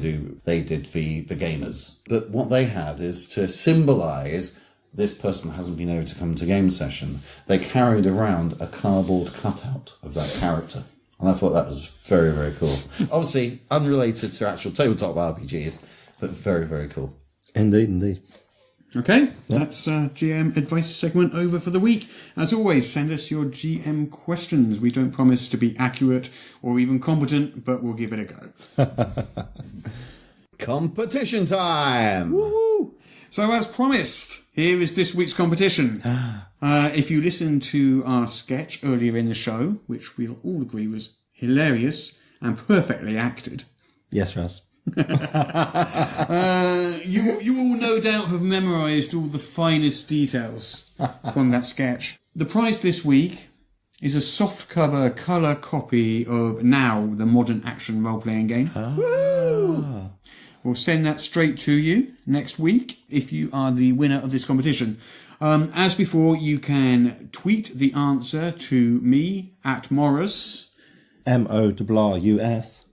Speaker 3: They did the gamers, but what they had is to symbolise this person hasn't been able to come to game session. They carried around a cardboard cutout of that character. And I thought that was very, very cool. Obviously, unrelated to actual tabletop RPGs, but very, very cool.
Speaker 1: Indeed.
Speaker 2: Okay, that's GM advice segment over for the week. As always, send us your GM questions. We don't promise to be accurate or even competent, but we'll give it a go.
Speaker 3: Competition time!
Speaker 2: Woo-hoo! So as promised, here is this week's competition. If you listened to our sketch earlier in the show, which we'll all agree was hilarious and perfectly acted.
Speaker 1: Yes, Raz.
Speaker 2: You all no doubt have memorised all the finest details from that sketch. The prize this week is a softcover colour copy of Now, the modern action role-playing game. Woo! We'll send that straight to you next week if you are the winner of this competition. As before, you can tweet the answer to me at Morris.
Speaker 1: MORRUS.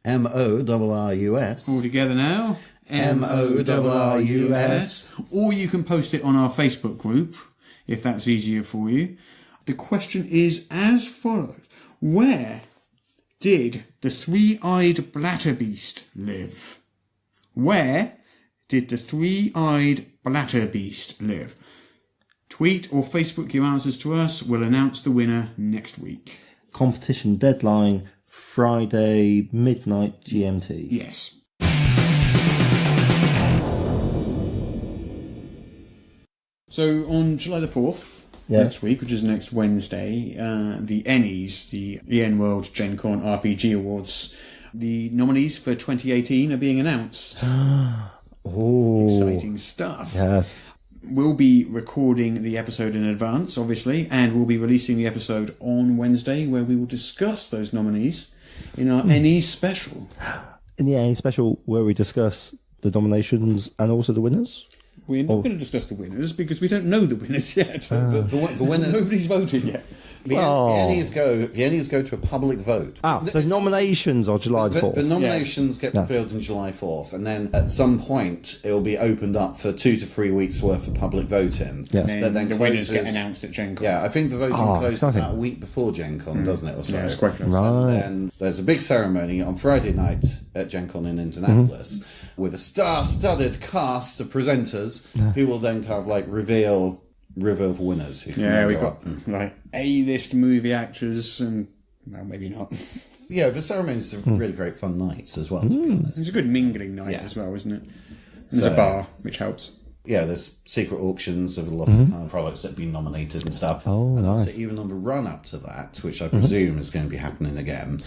Speaker 3: MORRUS.
Speaker 2: All together now.
Speaker 3: MORRUS.
Speaker 2: Or you can post it on our Facebook group, if that's easier for you. The question is as follows. Where did the three-eyed blatterbeast live? Where did the three-eyed blatterbeast live? Tweet or Facebook your answers to us. We'll announce the winner next week.
Speaker 1: Competition deadline, Friday, midnight GMT.
Speaker 2: Yes. So on July the 4th, next week, which is next Wednesday, the Ennies, the EN World Gen Con RPG Awards, the nominees for 2018 are being announced.
Speaker 1: Oh,
Speaker 2: exciting stuff.
Speaker 1: Yes.
Speaker 2: We'll be recording the episode in advance, obviously, and we'll be releasing the episode on Wednesday where we will discuss those nominees in our Ennies special.
Speaker 1: In the Ennies special where we discuss the nominations and also the winners?
Speaker 2: We're not going to discuss the winners because we don't know the winners yet.
Speaker 3: The winner,
Speaker 2: nobody's voted yet.
Speaker 3: The Ennies go to a public vote.
Speaker 1: So nominations are July the 4th.
Speaker 3: The nominations get revealed on July 4th, and then at some point it will be opened up for 2 to 3 weeks worth of public voting.
Speaker 1: Yes.
Speaker 2: And
Speaker 3: then
Speaker 2: the winners get announced at Gen Con.
Speaker 3: Yeah, I think the voting closes about a week before Gen Con, doesn't it? Or so.
Speaker 2: Yeah, it's quite close.
Speaker 1: Right.
Speaker 3: And then there's a big ceremony on Friday night at Gen Con in Indianapolis with a star-studded cast of presenters who will then kind of like reveal the winners. Who can
Speaker 2: we've got like A-list movie actors and, well, maybe not.
Speaker 3: Yeah, the ceremonies are really great fun nights as well, to be honest.
Speaker 2: It's a good mingling night as well, isn't it? And there's a bar, which helps.
Speaker 3: Yeah, there's secret auctions of a lot of products that have been nominated and stuff.
Speaker 1: Oh,
Speaker 3: and
Speaker 1: nice.
Speaker 3: Also, even on the run-up to that, which I presume is going to be happening again,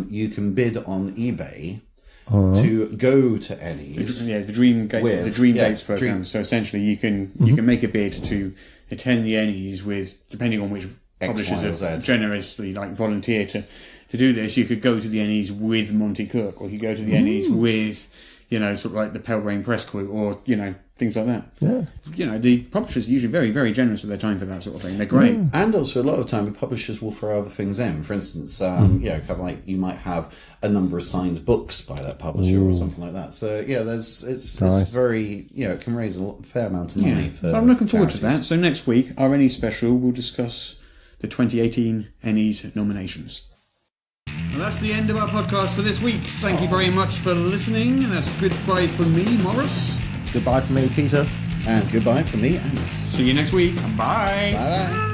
Speaker 3: you can bid on eBay to go to Ennies.
Speaker 2: The Dream Gates program. So essentially, you can make a bid to attend the Ennies with, depending on which publishers have generously volunteer to do this. You could go to the Ennies with Monty Cook, or you could go to the Ennies with sort of like the Pale Brain Press Crew, or things like that.
Speaker 1: Yeah.
Speaker 2: The publishers are usually very, very generous with their time for that sort of thing. They're great.
Speaker 3: And also, a lot of the time, the publishers will throw other things in. For instance, kind of like you might have a number of signed books by that publisher or something like that. So, it's very, it can raise a fair amount of money for
Speaker 2: I'm looking forward to
Speaker 3: charities.
Speaker 2: that. So next week, our Ennies special will discuss the 2018 Ennies nominations. Well, that's the end of our podcast for this week. Thank you very much for listening. And that's goodbye from me, Morris.
Speaker 1: Goodbye from me, Peter.
Speaker 3: And goodbye from me, Alice.
Speaker 2: See you next week. Bye.
Speaker 3: Bye-bye.